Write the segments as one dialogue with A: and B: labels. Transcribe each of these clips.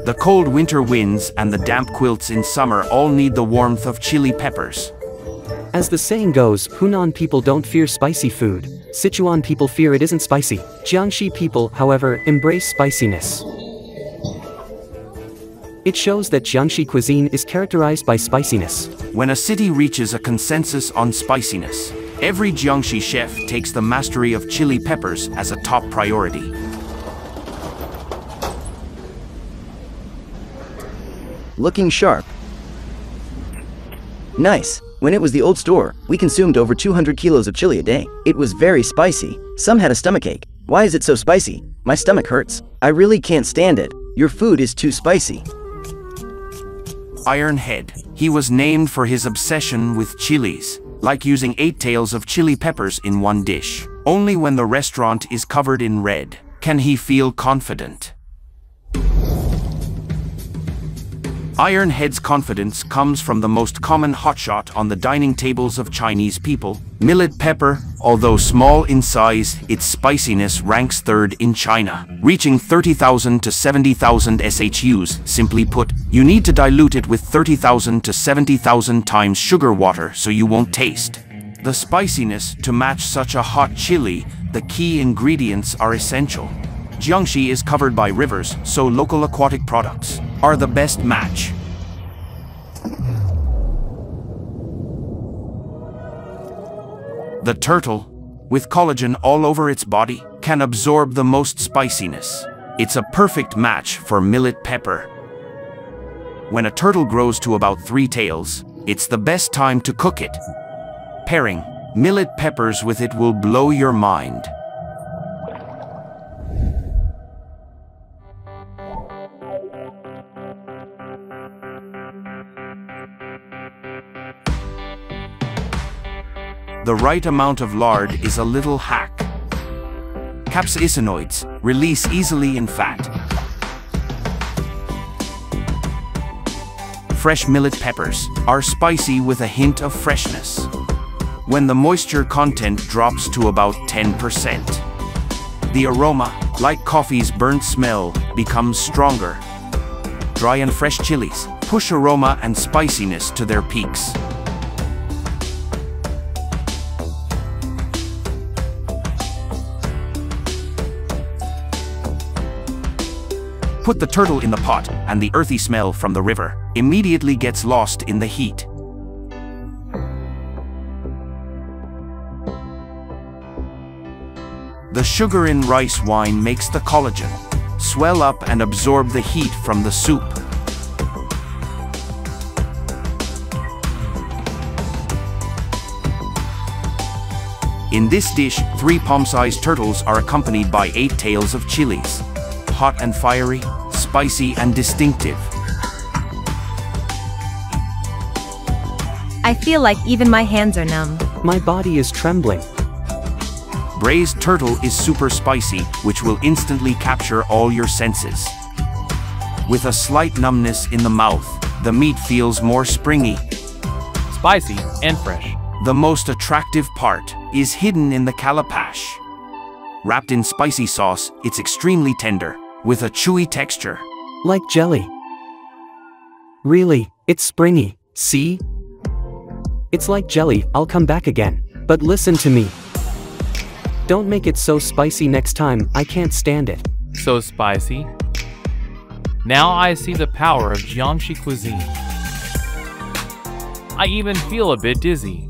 A: The cold winter winds and the damp quilts in summer all need the warmth of chili peppers.
B: As the saying goes, Hunan people don't fear spicy food. Sichuan people fear it isn't spicy. Jiangxi people, however, embrace spiciness. It shows that Jiangxi cuisine is characterized by spiciness.
A: When a city reaches a consensus on spiciness, every Jiangxi chef takes the mastery of chili peppers as a top priority.
C: Looking sharp. Nice. When it was the old store, we consumed over 200 kilos of chili a day. It was very spicy. Some had a stomachache. Why is it so spicy? My stomach hurts. I really can't stand it. Your food is too spicy.
A: Iron Head. He was named for his obsession with chilies, like using 8 tails of chili peppers in one dish. Only when the restaurant is covered in red can he feel confident. Iron Head's confidence comes from the most common hotshot on the dining tables of Chinese people, millet pepper. Although small in size, its spiciness ranks 3rd in China, reaching 30,000 to 70,000 SHUs. Simply put, you need to dilute it with 30,000 to 70,000 times sugar water so you won't taste the spiciness. To match such a hot chili, the key ingredients are essential. Jiangxi is covered by rivers, so local aquatic products are the best match. The turtle, with collagen all over its body, can absorb the most spiciness. It's a perfect match for millet pepper. When a turtle grows to about 3 tails, it's the best time to cook it. Pairing millet peppers with it will blow your mind. The right amount of lard is a little hack. Capsaicinoids release easily in fat. Fresh millet peppers are spicy with a hint of freshness. When the moisture content drops to about 10%, the aroma, like coffee's burnt smell, becomes stronger. Dry and fresh chilies push aroma and spiciness to their peaks. Put the turtle in the pot, and the earthy smell from the river immediately gets lost in the heat. The sugar in rice wine makes the collagen swell up and absorb the heat from the soup. In this dish, 3 palm-sized turtles are accompanied by 8 tails of chilies. Hot and fiery, spicy and distinctive.
D: I feel like even my hands are numb.
B: My body is trembling.
A: Braised turtle is super spicy, which will instantly capture all your senses. With a slight numbness in the mouth, the meat feels more springy,
E: spicy and fresh.
A: The most attractive part is hidden in the calabash. Wrapped in spicy sauce, it's extremely tender, with a chewy texture.
B: Like jelly. Really, it's springy, see? It's like jelly. I'll come back again. But listen to me. Don't make it so spicy next time, I can't stand it.
E: So spicy? Now I see the power of Jiangxi cuisine. I even feel a bit dizzy.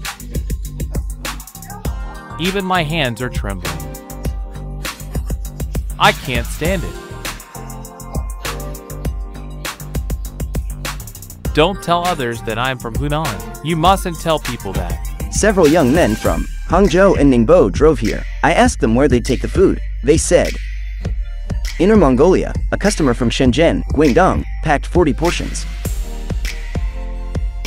E: Even my hands are trembling. I can't stand it. Don't tell others that I'm from Hunan. You mustn't tell people that.
C: Several young men from Hangzhou and Ningbo drove here. I asked them where they'd take the food. They said, Inner Mongolia. A customer from Shenzhen, Guangdong, packed 40 portions.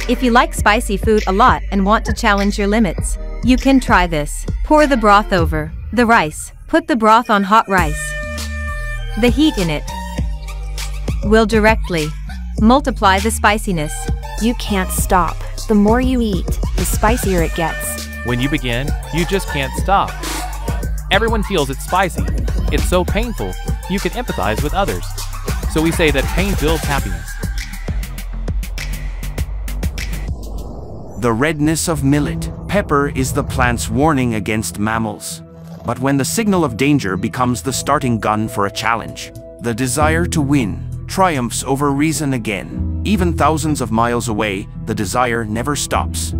D: If you like spicy food a lot and want to challenge your limits, you can try this. Pour the broth over the rice. Put the broth on hot rice. The heat in it will directly multiply the spiciness.
F: You can't stop. The more you eat, the spicier it gets.
E: When you begin, you just can't stop. Everyone feels it's spicy. It's so painful. you can empathize with others. So we say that pain builds happiness.
A: The redness of millet. Pepper is the plant's warning against mammals. But when the signal of danger becomes the starting gun for a challenge, the desire to win triumphs over reason again. Even thousands of miles away, the desire never stops.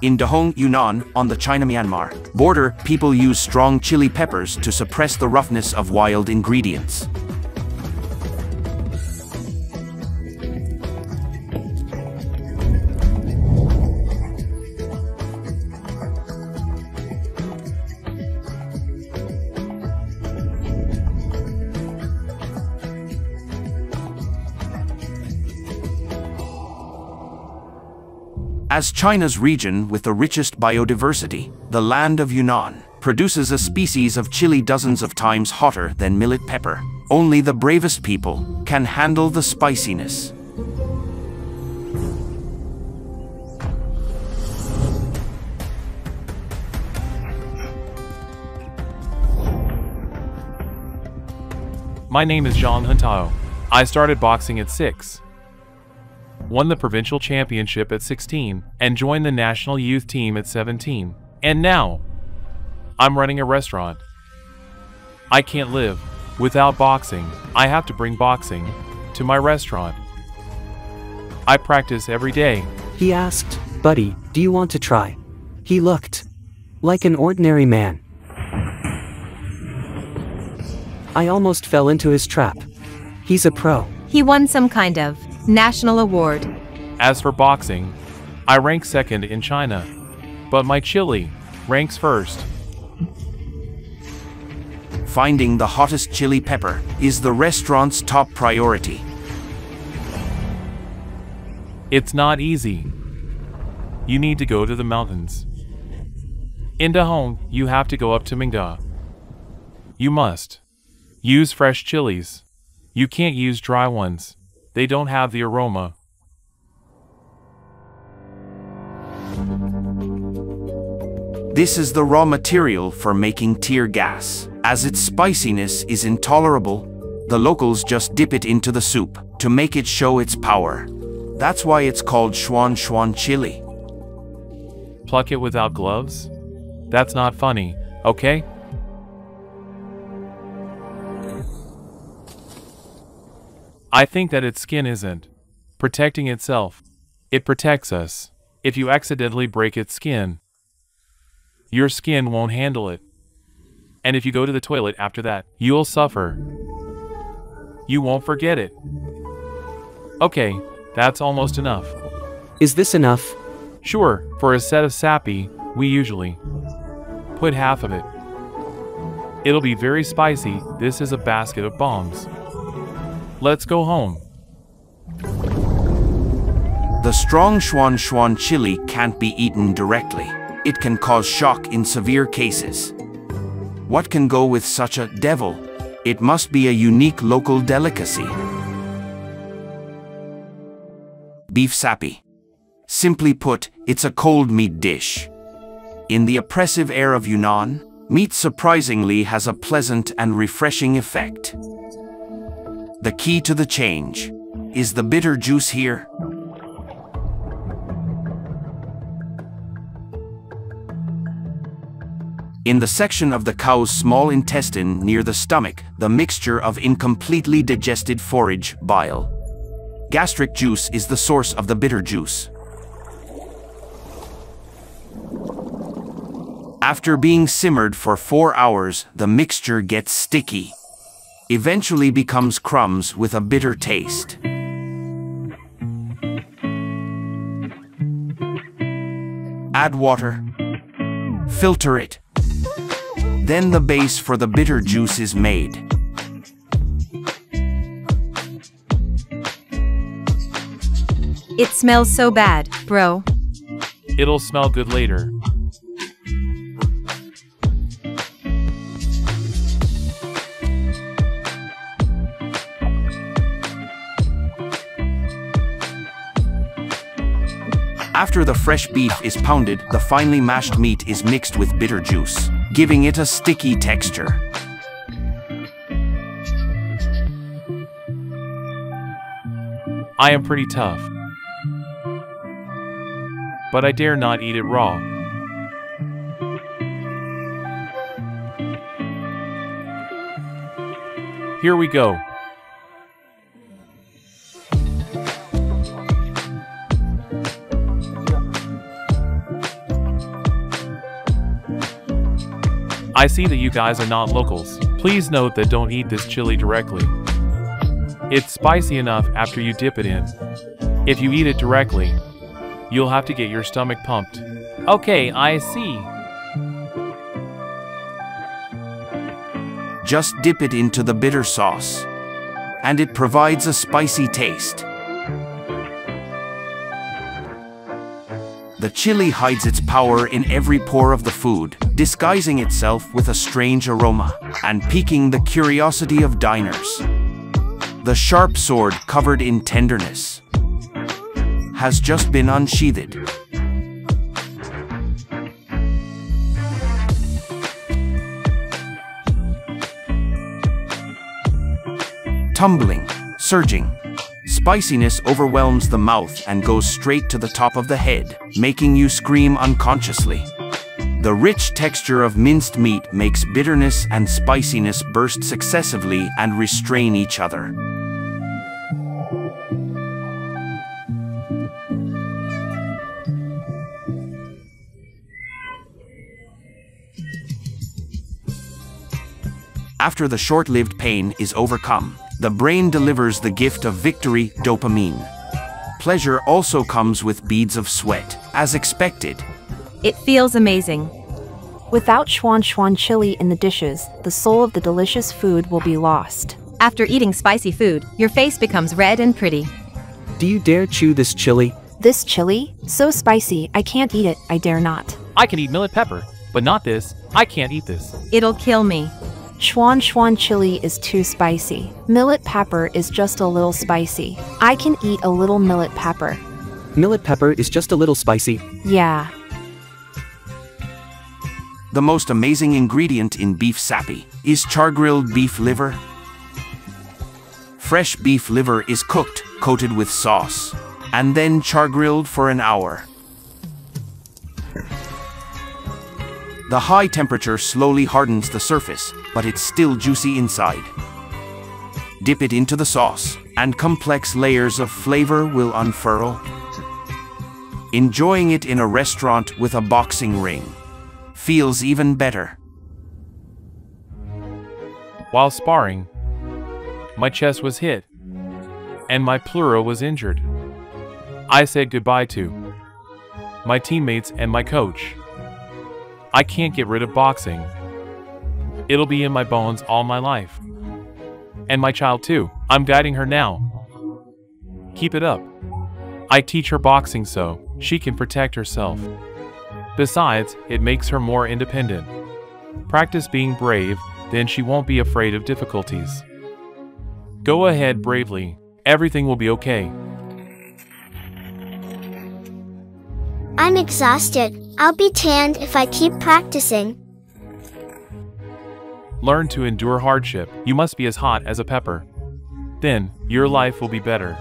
A: In Dahong, Yunnan, on the China-Myanmar border, people use strong chili peppers to suppress the roughness of wild ingredients. As China's region with the richest biodiversity, the land of Yunnan produces a species of chili dozens of times hotter than millet pepper. Only the bravest people can handle the spiciness.
E: My name is Zhang Huntao. I started boxing at 6. Won the provincial championship at 16, and joined the national youth team at 17. And now, I'm running a restaurant. I can't live without boxing. I have to bring boxing to my restaurant. I practice every day.
B: He asked, "Buddy, do you want to try?" He looked like an ordinary man. I almost fell into his trap. He's a pro.
D: He won some kind of national award.
E: As for boxing, I rank second in China, but my chili ranks first.
A: Finding the hottest chili pepper is the restaurant's top priority.
E: It's not easy. You need to go to the mountains. In Dahong, you have to go up to Mingda. You must use fresh chilies. You can't use dry ones. They don't have the aroma.
A: This is the raw material for making tear gas. As its spiciness is intolerable, the locals just dip it into the soup to make it show its power. That's why it's called Sichuan Chili.
E: Pluck it without gloves? That's not funny, okay? I think that its skin isn't protecting itself. It protects us. If you accidentally break its skin, your skin won't handle it. And if you go to the toilet after that, you'll suffer. You won't forget it. Okay, that's almost enough.
B: Is this enough?
E: Sure, for a set of sapi, we usually put half of it. It'll be very spicy. This is a basket of bombs. Let's go home.
A: The strong Sichuan chili can't be eaten directly. It can cause shock in severe cases. What can go with such a devil? It must be a unique local delicacy. Beef sapi. Simply put, it's a cold meat dish. In the oppressive air of Yunnan, meat surprisingly has a pleasant and refreshing effect. The key to the change is the bitter juice here. In the section of the cow's small intestine near the stomach, the mixture of incompletely digested forage, bile. Gastric juice is the source of the bitter juice. After being simmered for 4 hours, the mixture gets sticky. Eventually becomes crumbs with a bitter taste. Add water. Filter it. Then the base for the bitter juice is made.
D: It smells so bad, bro.
E: It'll smell good later.
A: After the fresh beef is pounded, the finely mashed meat is mixed with bitter juice, giving it a sticky texture.
E: I am pretty tough, but I dare not eat it raw. Here we go. I see that you guys are not locals. Please note that don't eat this chili directly. It's spicy enough after you dip it in. If you eat it directly, you'll have to get your stomach pumped. Okay, I see.
A: Just dip it into the bitter sauce, and it provides a spicy taste. The chili hides its power in every pore of the food, disguising itself with a strange aroma, and piquing the curiosity of diners. The sharp sword, covered in tenderness, has just been unsheathed. Tumbling, surging, spiciness overwhelms the mouth and goes straight to the top of the head, making you scream unconsciously. The rich texture of minced meat makes bitterness and spiciness burst successively and restrain each other. After the short-lived pain is overcome, the brain delivers the gift of victory, dopamine. Pleasure also comes with beads of sweat, as expected.
D: It feels amazing.
F: Without Sichuan chili in the dishes, the soul of the delicious food will be lost.
D: After eating spicy food, your face becomes red and pretty.
B: Do you dare chew this chili?
F: This chili? So spicy, I can't eat it, I dare not.
E: I can eat millet pepper, but not this. I can't eat this.
D: It'll kill me.
F: Sichuan chili is too spicy. Millet pepper is just a little spicy. I can eat a little millet pepper.
B: Millet pepper is just a little spicy.
F: Yeah.
A: The most amazing ingredient in beef sapi is char-grilled beef liver. Fresh beef liver is cooked, coated with sauce, and then char-grilled for an hour. The high temperature slowly hardens the surface, but it's still juicy inside. Dip it into the sauce, and complex layers of flavor will unfurl. Enjoying it in a restaurant with a boxing ring feels even better.
E: While sparring, my chest was hit, and my pleura was injured. I said goodbye to my teammates and my coach. I can't get rid of boxing. It'll be in my bones all my life. And my child too. I'm guiding her now. Keep it up. I teach her boxing so she can protect herself. Besides, it makes her more independent. Practice being brave, then she won't be afraid of difficulties. Go ahead bravely. Everything will be okay.
G: I'm exhausted. I'll be tanned if I keep practicing.
E: Learn to endure hardship. You must be as hot as a pepper. Then, your life will be better.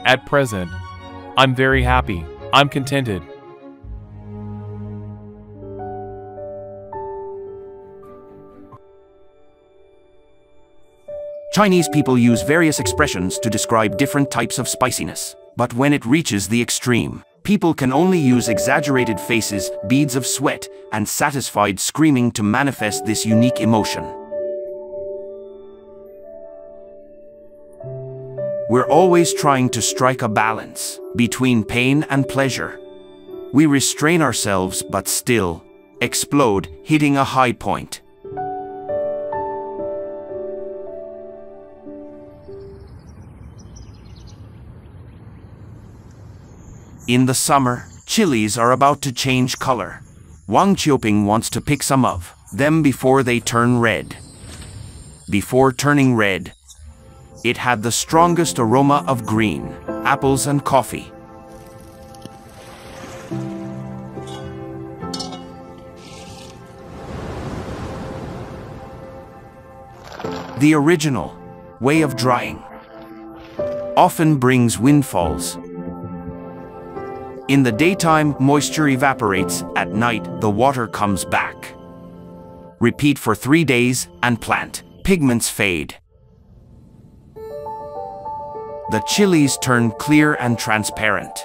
E: At present, I'm very happy. I'm contented.
A: Chinese people use various expressions to describe different types of spiciness. But when it reaches the extreme, people can only use exaggerated faces, beads of sweat, and satisfied screaming to manifest this unique emotion. We're always trying to strike a balance between pain and pleasure. We restrain ourselves but still explode, hitting a high point. In the summer, chilies are about to change color. Wang Qiuping wants to pick some of them before they turn red. Before turning red, It had the strongest aroma of green, apples and coffee. The original way of drying often brings windfalls. In the daytime, moisture evaporates. At night, the water comes back. Repeat for 3 days and plant pigments fade. The chilies turn clear and transparent.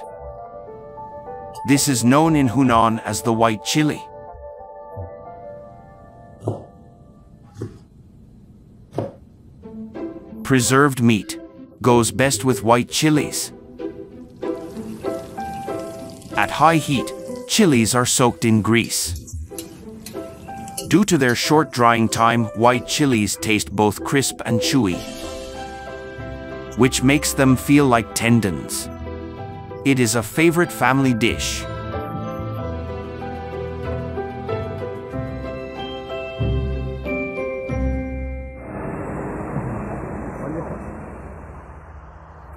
A: This is known in Hunan as the white chili. Preserved meat goes best with white chilies. At high heat, chilies are soaked in grease. Due to their short drying time, white chilies taste both crisp and chewy, which makes them feel like tendons. It is a favorite family dish.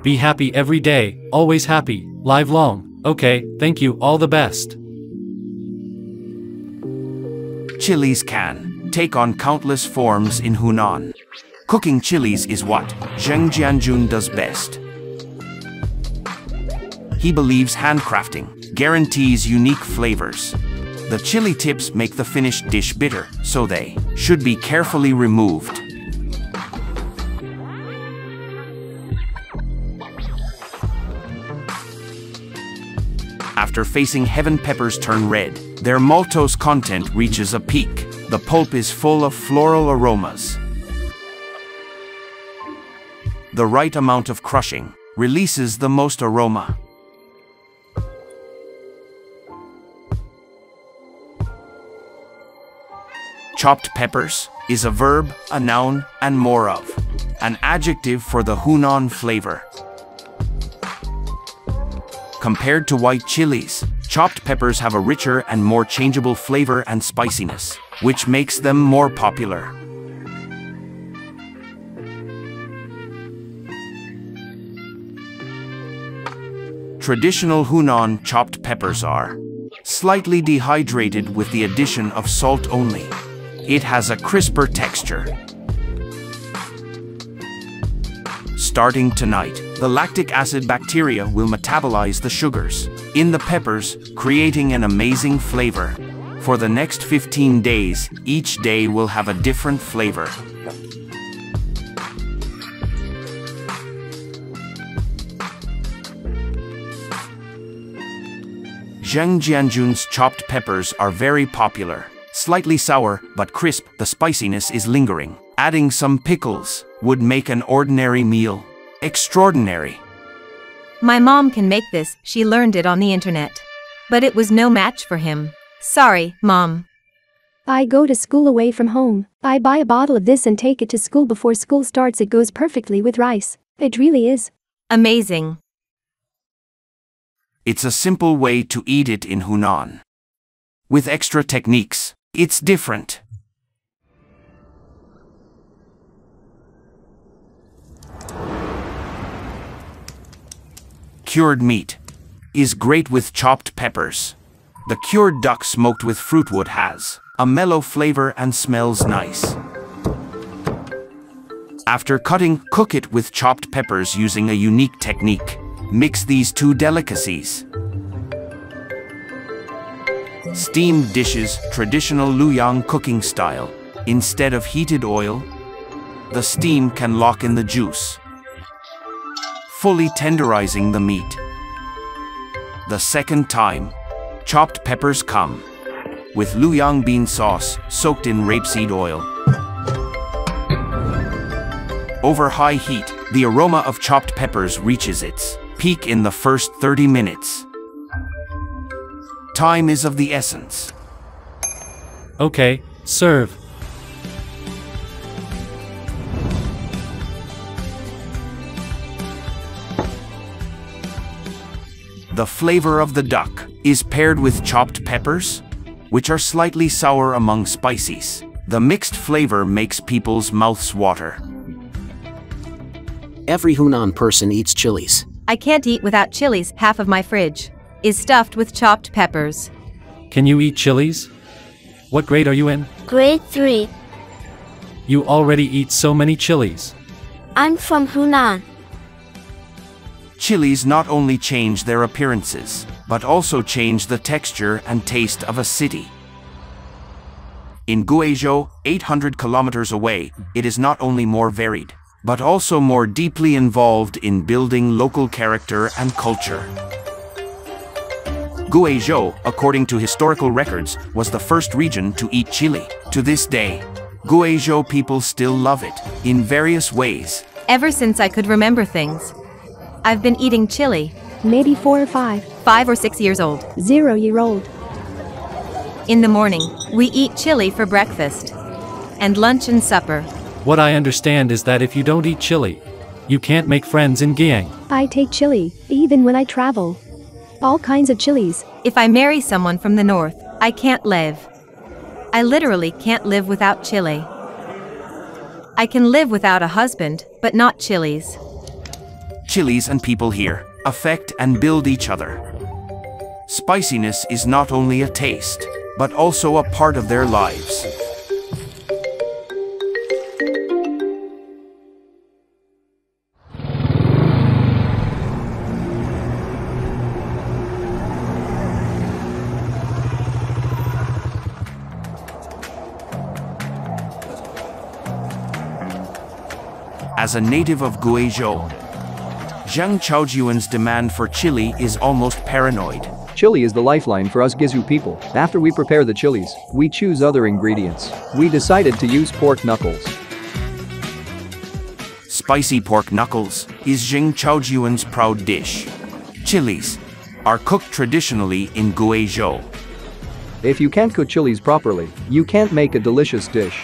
H: Be happy every day, always happy, live long. Okay, thank you, all the best.
A: Chilies can take on countless forms in Hunan. Cooking chilies is what Zheng Jianjun does best. He believes handcrafting guarantees unique flavors. The chili tips make the finished dish bitter, so they should be carefully removed. After facing heaven, peppers turn red. Their maltose content reaches a peak. The pulp is full of floral aromas. The right amount of crushing releases the most aroma. Chopped peppers is a verb, a noun, and more of an adjective for the Hunan flavor. Compared to white chilies, chopped peppers have a richer and more changeable flavor and spiciness, which makes them more popular. Traditional Hunan chopped peppers are slightly dehydrated with the addition of salt only. It has a crisper texture. Starting tonight, the lactic acid bacteria will metabolize the sugars in the peppers, creating an amazing flavor. For the next 15 days, each day will have a different flavor. Zheng Jianjun's chopped peppers are very popular. Slightly sour, but crisp, the spiciness is lingering. Adding some pickles would make an ordinary meal extraordinary.
D: My mom can make this, she learned it on the internet. But it was no match for him. Sorry, Mom.
I: I go to school away from home. I buy a bottle of this and take it to school before school starts. It goes perfectly with rice. It really is.
D: Amazing.
A: It's a simple way to eat it in Hunan. With extra techniques, it's different. Cured meat is great with chopped peppers. The cured duck smoked with fruitwood has a mellow flavor and smells nice. After cutting, cook it with chopped peppers using a unique technique. Mix these two delicacies. Steamed dishes, traditional Luoyang cooking style. Instead of heated oil, the steam can lock in the juice, fully tenderizing the meat. The second time, chopped peppers come with Luoyang bean sauce soaked in rapeseed oil. Over high heat, the aroma of chopped peppers reaches its peak in the first 30 minutes. Time is of the essence.
H: Okay, serve.
A: The flavor of the duck is paired with chopped peppers, which are slightly sour among spices. The mixed flavor makes people's mouths water.
J: Every Hunan person eats chilies.
D: I can't eat without chilies. Half of my fridge is stuffed with chopped peppers.
H: Can you eat chilies? What grade are you in?
G: Grade 3.
H: You already eat so many chilies.
G: I'm from Hunan.
A: Chilies not only change their appearances, but also change the texture and taste of a city. In Guizhou, 800 kilometers away, it is not only more varied, but also more deeply involved in building local character and culture. Guizhou, according to historical records, was the first region to eat chili. To this day, Guizhou people still love it, in various ways.
D: Ever since I could remember things, I've been eating chili.
I: Maybe 4 or 5.
D: 5 or 6 years old.
I: 0-year-old.
D: In the morning, we eat chili for breakfast. And lunch and supper.
H: What I understand is that if you don't eat chili, you can't make friends in Jiangxi.
I: I take chili, even when I travel. All kinds of chilies.
D: If I marry someone from the north, I can't live. I literally can't live without chili. I can live without a husband, but not chilies.
A: Chilies and people here affect and build each other. Spiciness is not only a taste, but also a part of their lives. As a native of Guizhou, Zhang Chaojuan's demand for chili is almost paranoid.
K: Chili is the lifeline for us Guizhou people. After we prepare the chilies, we choose other ingredients. We decided to use pork knuckles.
A: Spicy pork knuckles is Zhang Chaojuan's proud dish. Chilies are cooked traditionally in Guizhou.
K: If you can't cook chilies properly, you can't make a delicious dish.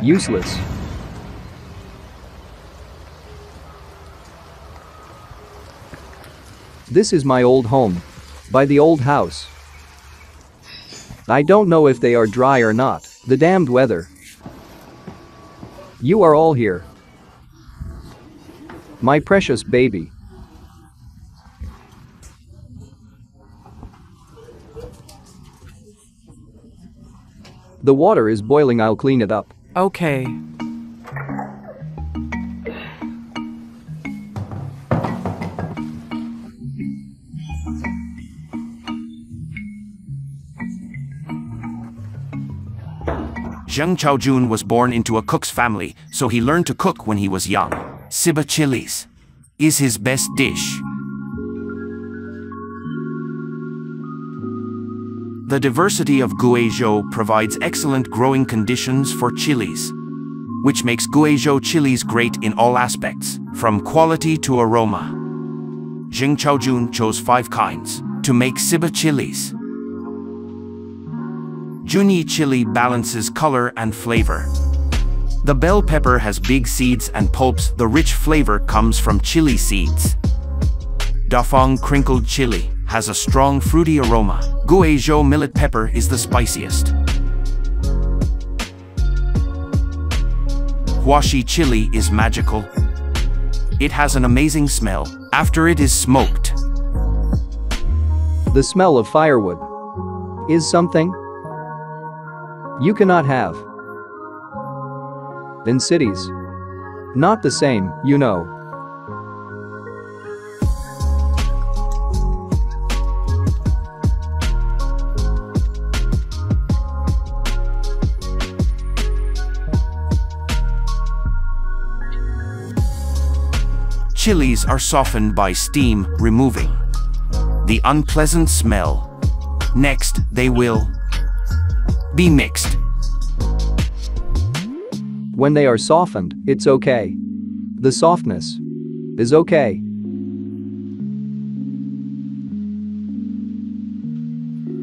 K: Useless. This is my old home. By the old house. I don't know if they are dry or not, the damned weather. You are all here. My precious baby. The water is boiling, I'll clean it up.
L: Okay.
A: Zhang Chaojun was born into a cook's family, so he learned to cook when he was young. Siba chilies is his best dish. The diversity of Guizhou provides excellent growing conditions for chilies, which makes Guizhou chilies great in all aspects, from quality to aroma. Zhang Chaojun chose 5 kinds to make Siba chilies. Yunnan chili balances color and flavor. The bell pepper has big seeds and pulps. The rich flavor comes from chili seeds. Dafang crinkled chili has a strong fruity aroma. Guizhou millet pepper is the spiciest. Huashi chili is magical. It has an amazing smell after it is smoked.
K: The smell of firewood is something you cannot have in cities. Not the same, you know.
A: Chilies are softened by steam, removing the unpleasant smell. Next, they will be mixed.
K: When they are softened, it's okay. The softness is okay.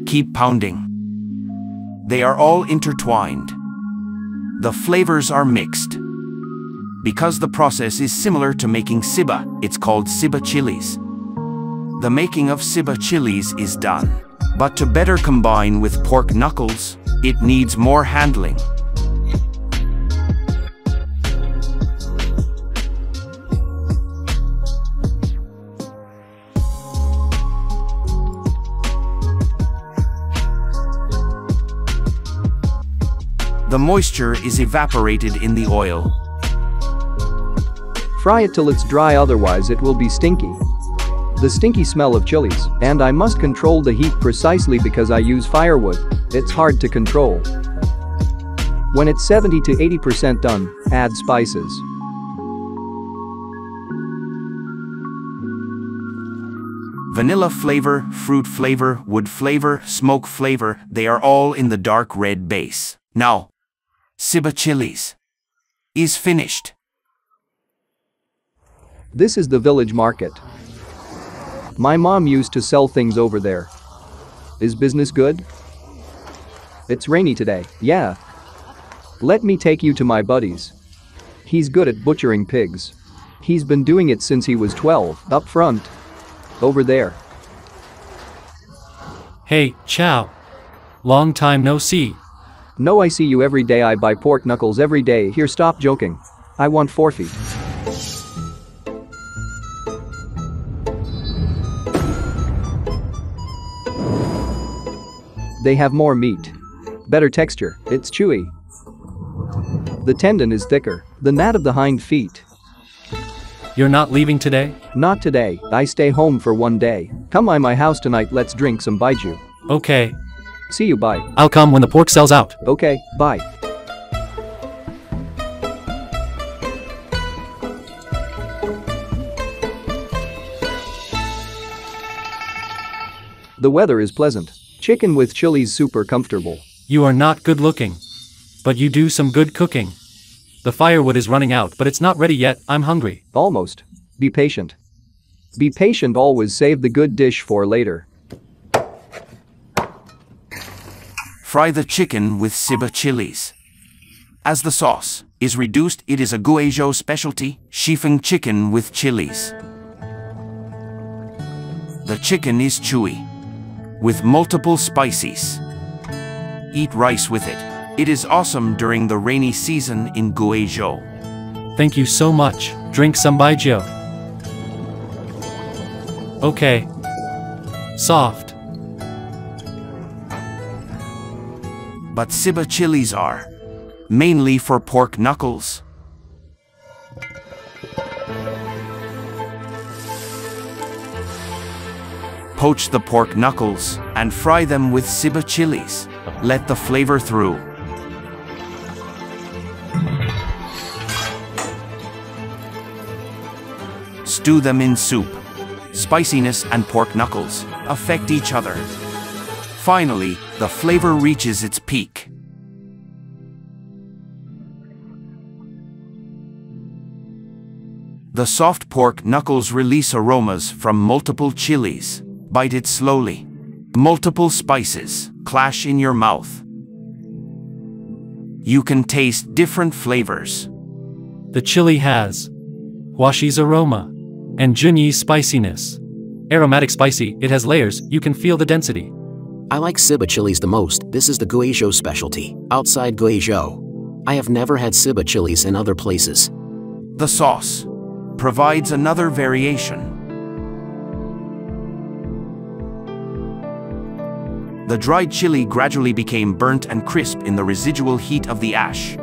A: Keep pounding. They are all intertwined. The flavors are mixed. Because the process is similar to making Siba, it's called Siba chilies. The making of Siba chilies is done. But to better combine with pork knuckles, it needs more handling. The moisture is evaporated in the oil.
K: Fry it till it's dry, otherwise it will be stinky. The stinky smell of chilies, and I must control the heat precisely because I use firewood. It's hard to control. When it's 70 to 80% done, add spices.
A: Vanilla flavor, fruit flavor, wood flavor, smoke flavor, they are all in the dark red base. Now, Sichuan chilies is finished.
K: This is the village market. My mom used to sell things over there. Is business good? It's rainy today, yeah. Let me take you to my buddies. He's good at butchering pigs. He's been doing it since he was 12, up front. Over there.
H: Hey, Chow. Long time no see.
K: No, I see you every day. I buy pork knuckles every day. Here, stop joking. I want 4 feet. They have more meat. Better texture, it's chewy. The tendon is thicker, the gnat of the hind feet.
H: You're not leaving today?
K: Not today, I stay home for 1 day. Come by my house tonight, let's drink some baijiu.
H: Okay.
K: See you, bye.
H: I'll come when the pork sells out.
K: Okay, bye. The weather is pleasant. Chicken with chilies super comfortable.
H: You are not good looking. But you do some good cooking. The firewood is running out, but it's not ready yet. I'm hungry.
K: Almost. Be patient. Be patient, always save the good dish for later.
A: Fry the chicken with Sichuan chilies. As the sauce is reduced, it is a Guizhou specialty, Sichuan chicken with chilies. The chicken is chewy, with multiple spices. Eat rice with it. It is awesome during the rainy season in Guizhou.
H: Thank you so much. Drink some baijiu. Okay. Soft.
A: But Sichuan chilies are mainly for pork knuckles. Poach the pork knuckles and fry them with Sichuan chilies. Let the flavor through. Stew them in soup. Spiciness and pork knuckles affect each other. Finally, the flavor reaches its peak. The soft pork knuckles release aromas from multiple chilies. Bite it slowly. Multiple spices clash in your mouth. You can taste different flavors.
H: The chili has Huaxi's aroma and Junyi's spiciness. Aromatic spicy, it has layers, you can feel the density.
J: I like Sichuan chilies the most. This is the Guizhou specialty. Outside Guizhou, I have never had Sichuan chilies in other places.
A: The sauce provides another variation. The dried chili gradually became burnt and crisp in the residual heat of the ash.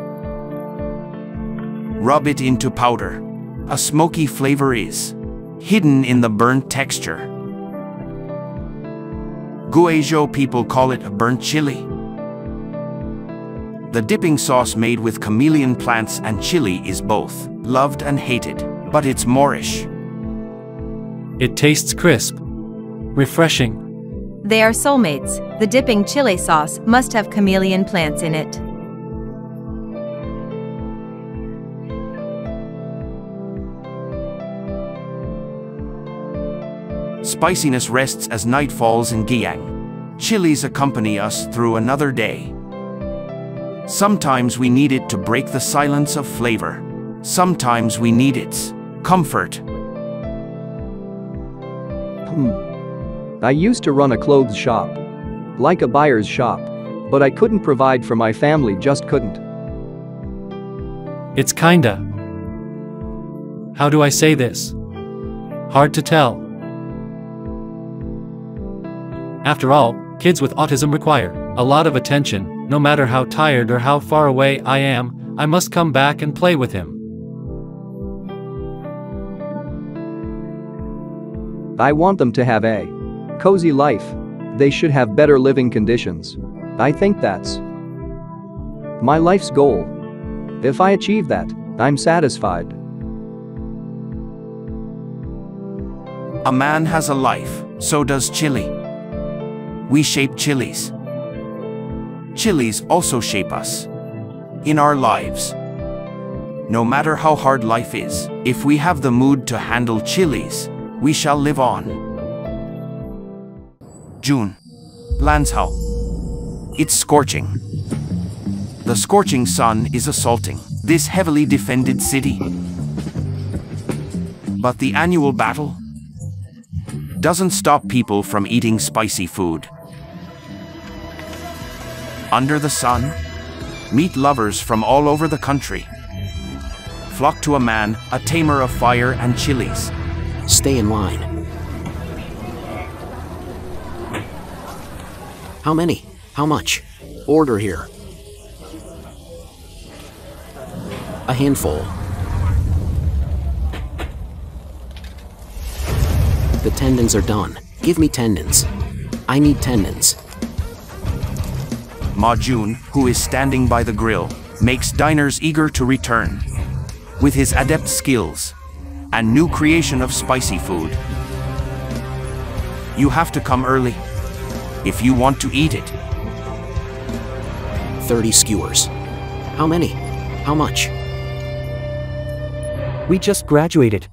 A: Rub it into powder. A smoky flavor is hidden in the burnt texture. Guizhou people call it a burnt chili. The dipping sauce made with chameleon plants and chili is both loved and hated, but it's Moorish.
H: It tastes crisp, refreshing.
D: They are soulmates. The dipping chili sauce must have chameleon plants in it.
A: Spiciness rests as night falls in Jiangxi. Chilies accompany us through another day. Sometimes we need it to break the silence of flavor. Sometimes we need its comfort.
K: I used to run a clothes shop. Like a buyer's shop. But I couldn't provide for my family, just couldn't.
H: It's kinda. How do I say this? Hard to tell. After all, kids with autism require a lot of attention. No matter how tired or how far away I am, I must come back and play with him.
K: I want them to have a cozy life. They should have better living conditions. I think that's my life's goal. If I achieve that, I'm satisfied.
A: A man has a life, so does Chile. We shape chilies. Chilies also shape us. In our lives. No matter how hard life is, if we have the mood to handle chilies, we shall live on. June. Lanzhou. It's scorching. The scorching sun is assaulting this heavily defended city. But the annual battle doesn't stop people from eating spicy food. Under the sun, meat lovers from all over the country flock to a man, a tamer of fire and chilies.
J: Stay in line. How many? How much? Order here. A handful. The tendons are done. Give me tendons. I need tendons.
A: Ma Jun, who is standing by the grill, makes diners eager to return. With his adept skills and new creation of spicy food. You have to come early if you want to eat it.
J: 30 skewers. How many? How much?
B: We just graduated.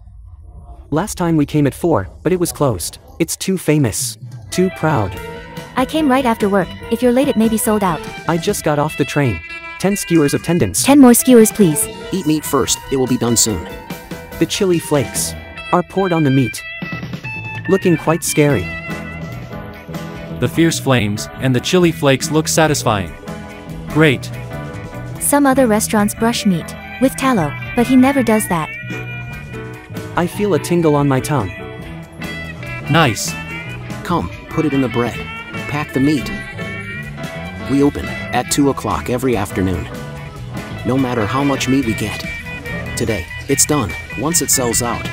B: Last time we came at 4, but it was closed. It's too famous. Too proud.
L: I came right after work. If you're late, it may be sold out.
B: I just got off the train. 10 skewers of tendons.
L: 10 more skewers, please.
J: Eat meat first. It will be done soon.
B: The chili flakes are poured on the meat. Looking quite scary.
H: The fierce flames and the chili flakes look satisfying. Great.
L: Some other restaurants brush meat with tallow, but he never does that.
B: I feel a tingle on my tongue.
H: Nice.
J: Come, put it in the bread. Pack the meat. We open at 2 o'clock every afternoon. No matter how much meat we get. Today, it's done, once it sells out.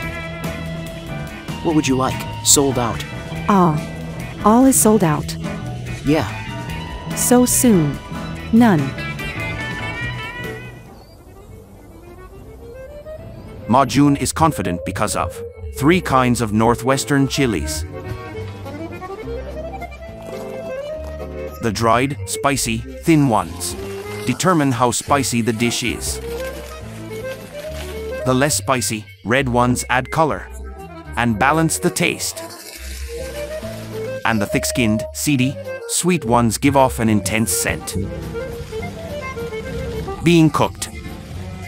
J: What would you like? Sold out.
M: All is sold out.
J: Yeah.
M: So soon. None.
A: Ma Jun is confident because of 3 kinds of northwestern chilies. The dried, spicy, thin ones determine how spicy the dish is. The less spicy, red ones add color and balance the taste. And the thick-skinned, seedy, sweet ones give off an intense scent. Being cooked,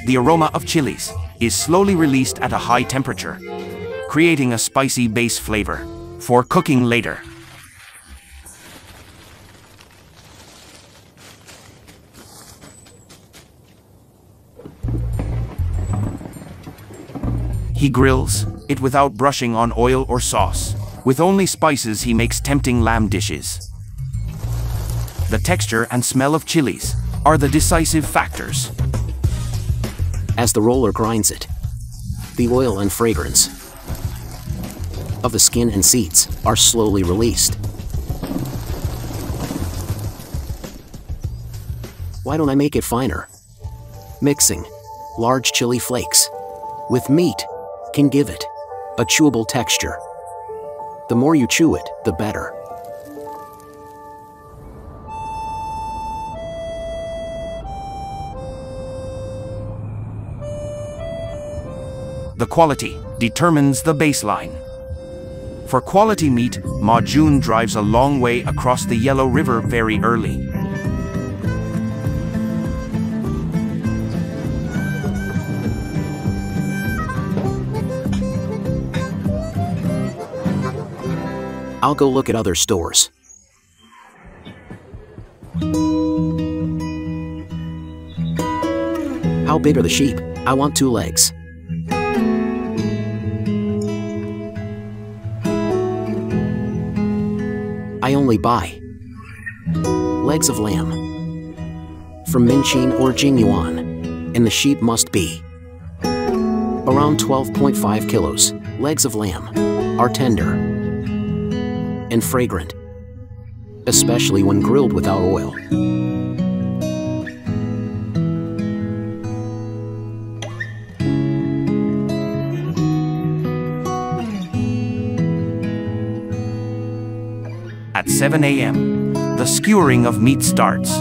A: the aroma of chilies is slowly released at a high temperature, creating a spicy base flavor for cooking later. He grills it without brushing on oil or sauce. With only spices, he makes tempting lamb dishes. The texture and smell of chilies are the decisive factors.
J: As the roller grinds it, the oil and fragrance of the skin and seeds are slowly released. Why don't I make it finer? Mixing large chili flakes with meat can give it a chewable texture. The more you chew it, the better.
A: The quality determines the baseline. For quality meat, Ma Jun drives a long way across the Yellow River very early.
J: I'll go look at other stores. How big are the sheep? I want 2 legs. I only buy legs of lamb. from Minchin or Jingyuan, and the sheep must be around 12.5 kilos. Legs of lamb are tender and fragrant, especially when grilled without oil.
A: At 7 a.m., the skewering of meat starts.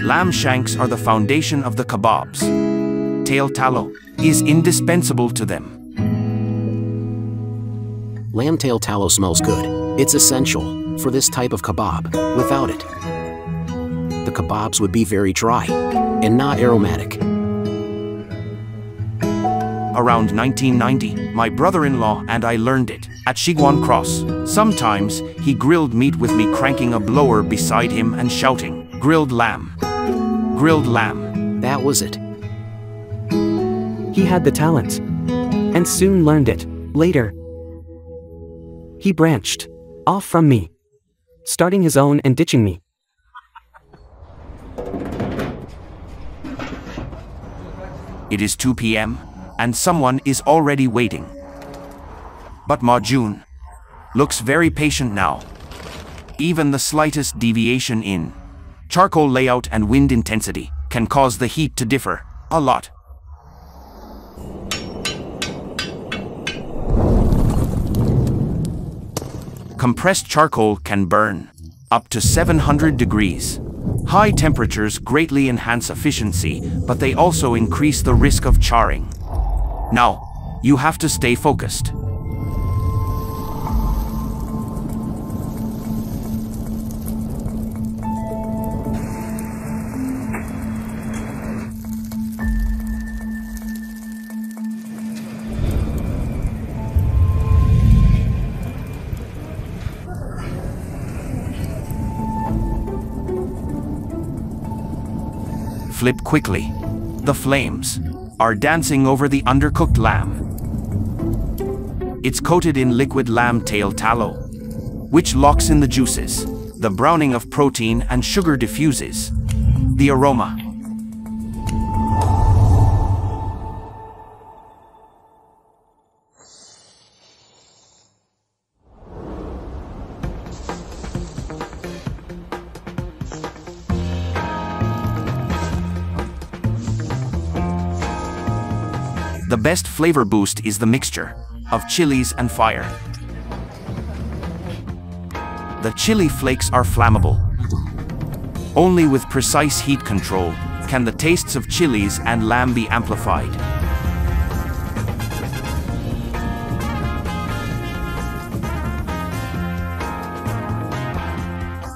A: Lamb shanks are the foundation of the kebabs. Tail tallow is indispensable to them.
J: Lamb tail tallow smells good. It's essential for this type of kebab. Without it, the kebabs would be very dry and not aromatic.
A: Around 1990, my brother-in-law and I learned it at Sichuan Cross. Sometimes he grilled meat with me cranking a blower beside him and shouting, "Grilled lamb! Grilled lamb!"
J: That was it.
B: He had the talent and soon learned it. Later, he branched off from me, starting his own and ditching me.
A: It is 2 p.m. and someone is already waiting. But Ma Jun looks very patient now. Even the slightest deviation in charcoal layout and wind intensity can cause the heat to differ a lot. Compressed charcoal can burn up to 700 degrees. High temperatures greatly enhance efficiency, but they also increase the risk of charring. Now, you have to stay focused. Flip quickly. The flames are dancing over the undercooked lamb. It's coated in liquid lamb tail tallow, which locks in the juices. The browning of protein and sugar diffuses the aroma. The best flavor boost is the mixture of chilies and fire. The chili flakes are flammable. Only with precise heat control can the tastes of chilies and lamb be amplified.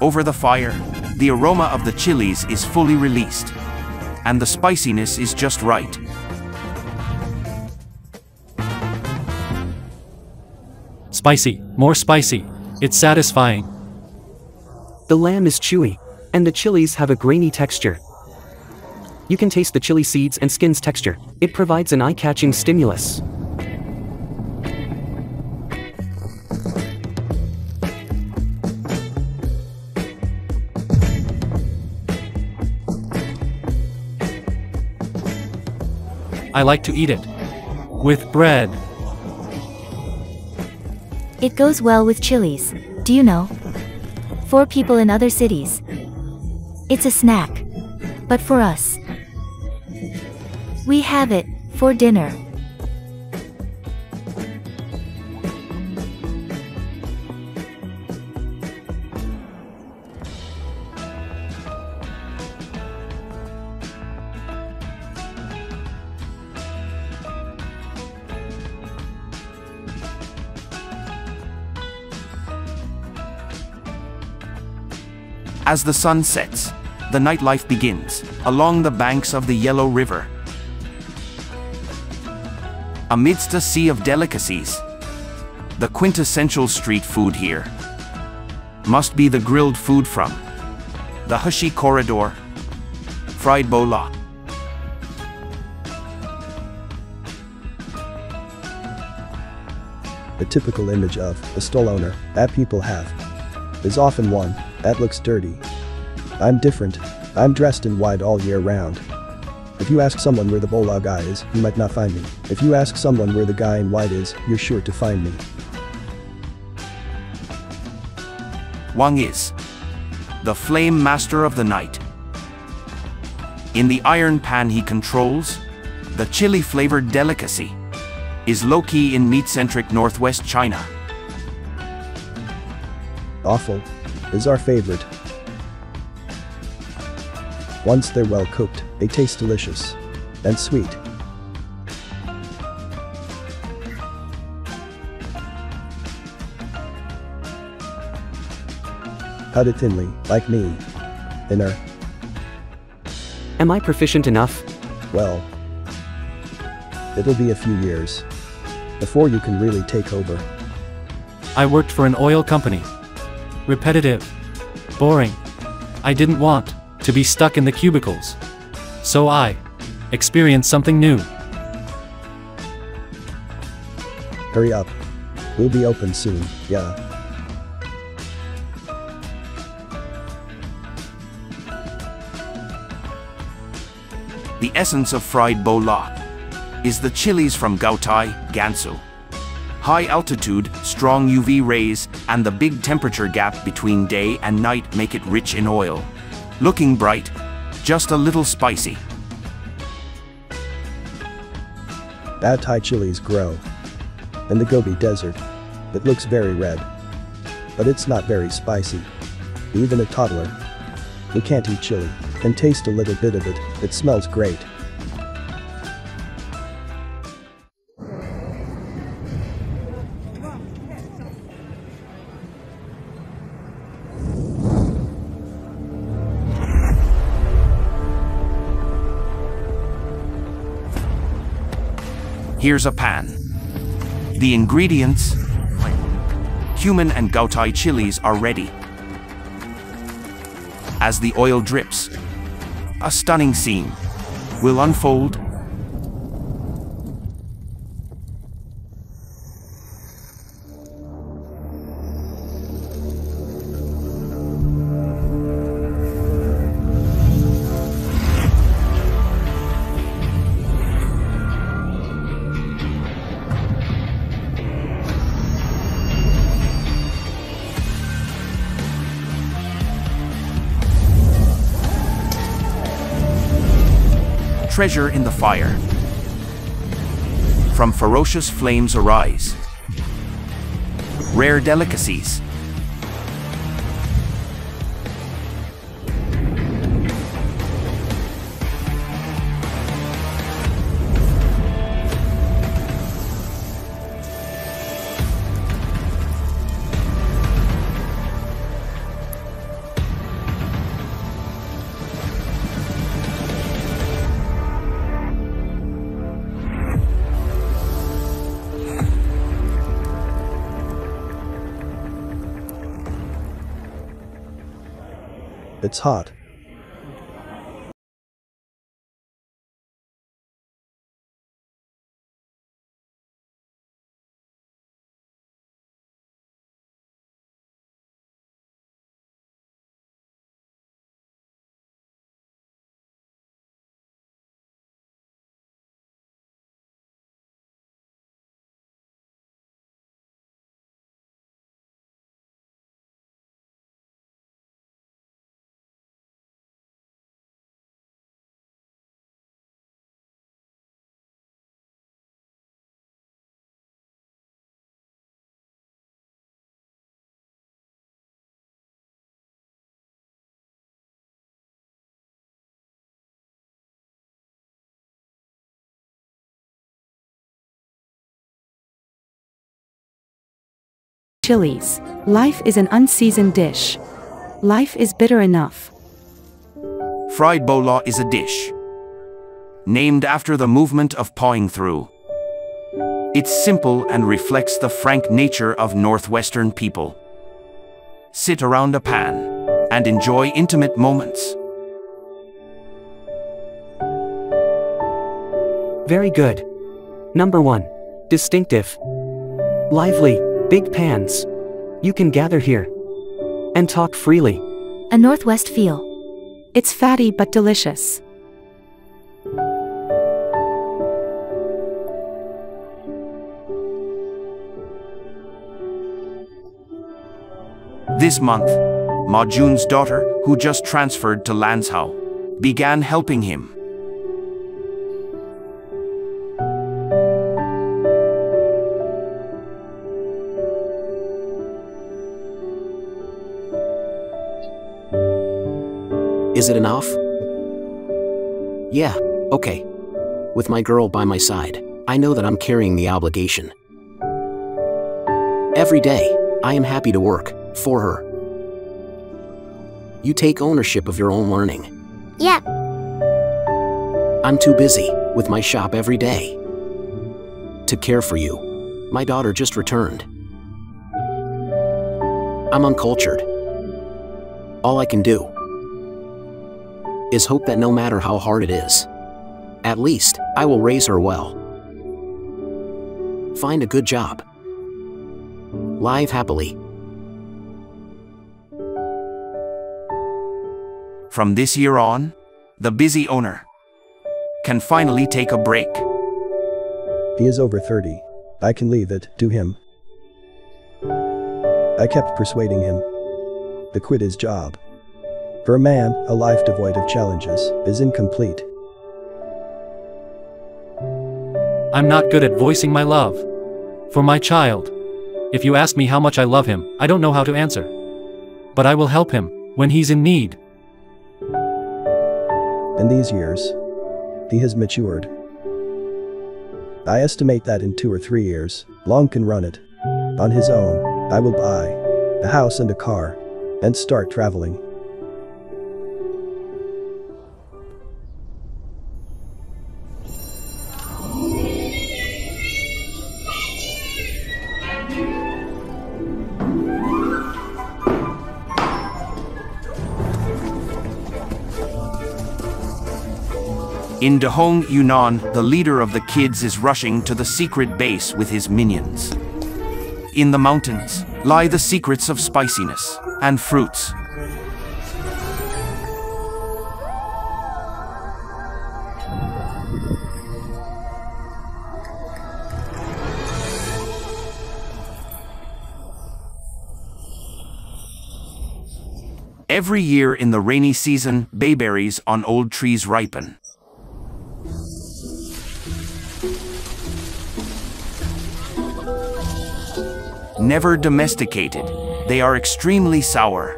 A: Over the fire, the aroma of the chilies is fully released, and the spiciness is just right.
H: Spicy, more spicy. It's satisfying.
B: The lamb is chewy, and the chilies have a grainy texture. You can taste the chili seeds and skin's texture. It provides an eye-catching stimulus.
H: I like to eat it with bread.
L: It goes well with chilies, do you know? For people in other cities, it's a snack. But for us, we have it for dinner.
A: As the sun sets, the nightlife begins along the banks of the Yellow River. Amidst a sea of delicacies, the quintessential street food here must be the grilled food from the Hushi corridor, fried Bola.
N: The typical image of a stall owner that people have is often one that looks dirty. I'm different. I'm dressed in white all year round. If you ask someone where the Bola guy is, you might not find me. If you ask someone where the guy in white is, you're sure to find me.
A: Wang is the flame master of the night. In the iron pan he controls, the chili-flavored delicacy is low-key in meat-centric northwest China.
N: Awful is our favorite. Once they're well cooked, they taste delicious and sweet. Cut it thinly, like me. Thinner.
B: Am I proficient enough?
N: Well, it'll be a few years before you can really take over.
H: I worked for an oil company. Repetitive. Boring. I didn't want to be stuck in the cubicles. So I experienced something new.
N: Hurry up. We'll be open soon, yeah.
A: The essence of fried Bola is the chilies from Gaotai, Gansu. High altitude, strong UV rays, and the big temperature gap between day and night make it rich in oil. Looking bright, just a little spicy.
N: Thai chilies grow in the Gobi Desert. It looks very red, but it's not very spicy. Even a toddler who can't eat chili can taste a little bit of it. It smells great.
A: Here's a pan. The ingredients, Hunan and Gaotai chilies, are ready. As the oil drips, a stunning scene will unfold. Treasure in the fire. From ferocious flames arise rare delicacies.
N: It's hot.
M: Chilies. Life is an unseasoned dish. Life is bitter enough.
A: Fried Bola is a dish named after the movement of pawing through. It's simple and reflects the frank nature of Northwestern people. Sit around a pan and enjoy intimate moments.
B: Very good. Number 1. Distinctive. Lively, big pans. You can gather here and talk freely.
L: A Northwest feel.
M: It's fatty but delicious.
A: This month, Ma Jun's daughter, who just transferred to Lanzhou, began helping him.
J: Is it enough? Yeah, okay. With my girl by my side, I know that I'm carrying the obligation. Every day, I am happy to work for her. You take ownership of your own learning.
G: Yep.
J: I'm too busy with my shop every day to care for you. My daughter just returned. I'm uncultured. All I can do is hope that no matter how hard it is, at least I will raise her well. Find a good job. Live happily.
A: From this year on, the busy owner can finally take a break.
N: He is over 30. I can leave it to him. I kept persuading him to quit his job. For a man, a life devoid of challenges is incomplete.
H: I'm not good at voicing my love for my child. If you ask me how much I love him, I don't know how to answer. But I will help him when he's in need.
N: In these years, he has matured. I estimate that in 2 or 3 years, Long can run it on his own. I will buy a house and a car and start traveling.
A: In Dehong, Yunnan, the leader of the kids is rushing to the secret base with his minions. In the mountains lie the secrets of spiciness and fruits. Every year in the rainy season, bayberries on old trees ripen. Never domesticated, they are extremely sour.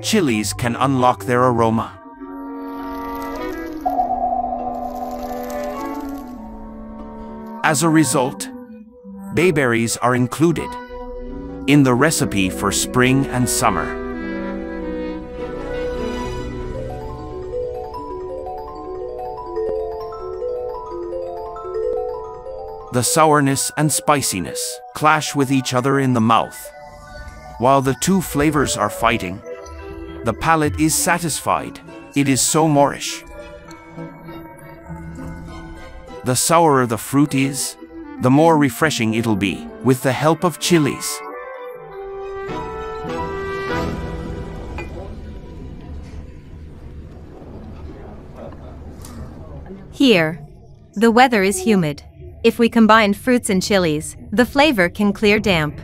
A: Chilies can unlock their aroma. As a result, bayberries are included in the recipe for spring and summer. The sourness and spiciness clash with each other in the mouth. While the two flavors are fighting, the palate is satisfied. It is so moreish. The sourer the fruit is, the more refreshing it'll be with the help of chilies.
D: Here, the weather is humid. If we combine fruits and chilies, the flavor can clear damp.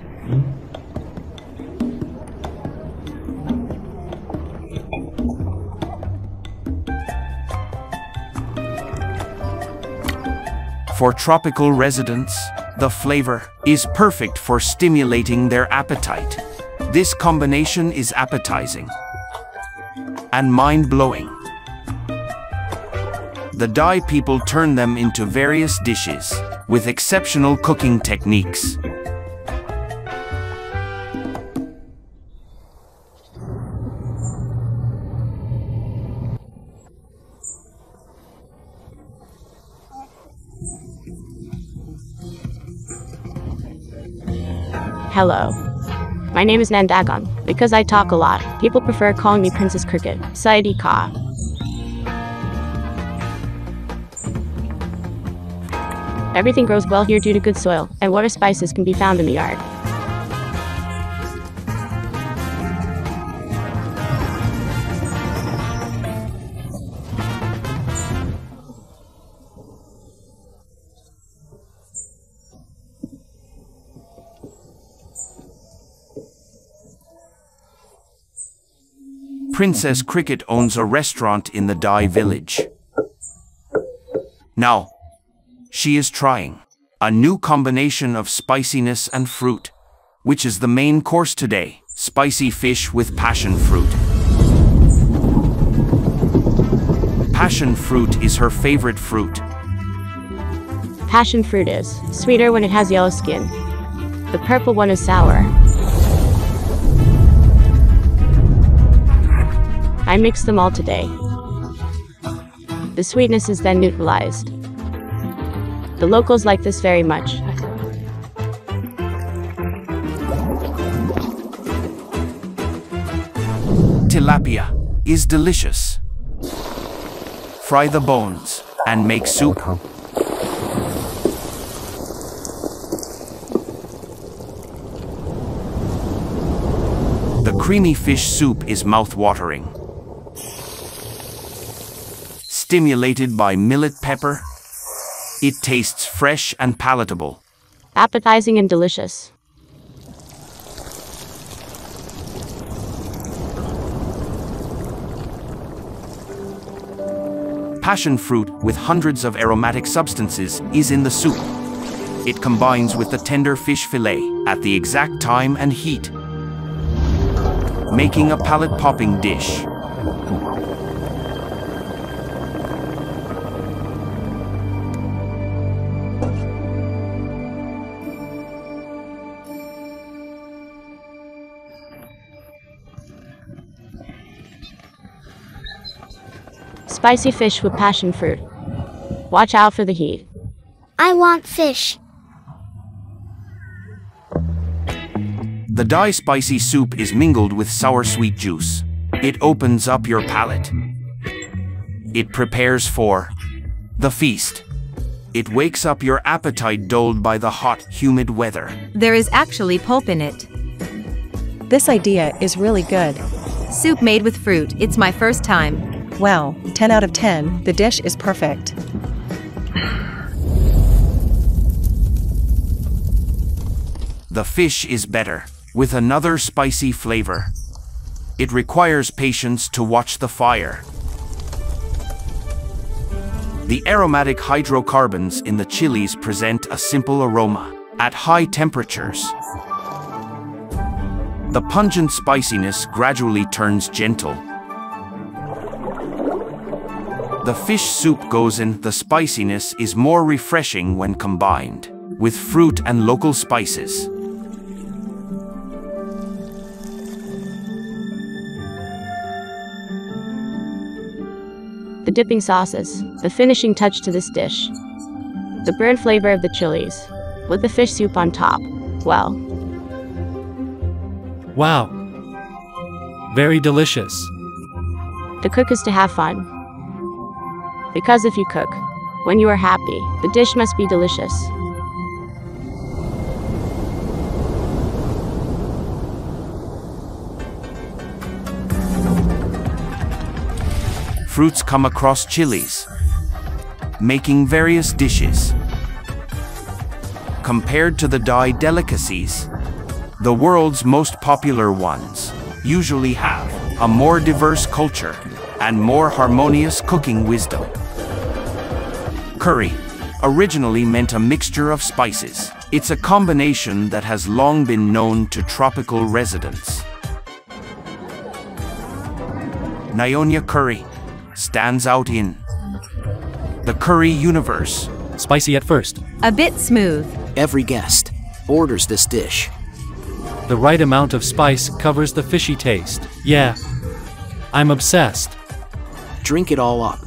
A: For tropical residents, the flavor is perfect for stimulating their appetite. This combination is appetizing and mind-blowing. The Dai people turn them into various dishes with exceptional cooking techniques.
O: Hello. My name is Nandagon. Because I talk a lot, people prefer calling me Princess Cricket. Saidi Ka. Everything grows well here due to good soil, and water spices can be found in the yard.
A: Princess Cricket owns a restaurant in the Dai village. Now, she is trying a new combination of spiciness and fruit, which is the main course today. Spicy fish with passion fruit. Passion fruit is her favorite fruit.
O: Passion fruit is sweeter when it has yellow skin. The purple one is sour. I mixed them all today. The sweetness is then neutralized. The locals like this very much.
A: Tilapia is delicious. Fry the bones and make soup. The creamy fish soup is mouth-watering. Stimulated by millet pepper, it tastes fresh and palatable.
O: Appetizing and delicious.
A: Passion fruit with hundreds of aromatic substances is in the soup. It combines with the tender fish fillet at the exact time and heat, making a palate-popping dish.
O: Spicy fish with passion fruit. Watch out for the heat.
G: I want fish.
A: The Dai spicy soup is mingled with sour sweet juice. It opens up your palate. It prepares for the feast. It wakes up your appetite dulled by the hot, humid weather.
D: There is actually pulp in it.
P: This idea is really good.
D: Soup made with fruit, it's my first time.
P: Wow, 10 out of 10, the dish is perfect.
A: The fish is better, with another spicy flavor. It requires patience to watch the fire. The aromatic hydrocarbons in the chilies present a simple aroma at high temperatures. The pungent spiciness gradually turns gentle. The fish soup goes in. The spiciness is more refreshing when combined with fruit and local spices.
O: The dipping sauces, the finishing touch to this dish. The burnt flavor of the chilies, with the fish soup on top. Well.
H: Wow. Very delicious.
O: The cook is to have fun. Because if you cook, when you are happy, the dish must be delicious.
A: Fruits come across chilies, making various dishes. Compared to the Dai delicacies, the world's most popular ones usually have a more diverse culture and more harmonious cooking wisdom. Curry originally meant a mixture of spices. It's a combination that has long been known to tropical residents. Nyonya curry stands out in the curry universe.
H: Spicy at first.
D: A bit smooth.
J: Every guest orders this dish.
H: The right amount of spice covers the fishy taste. Yeah, I'm obsessed.
J: Drink it all up.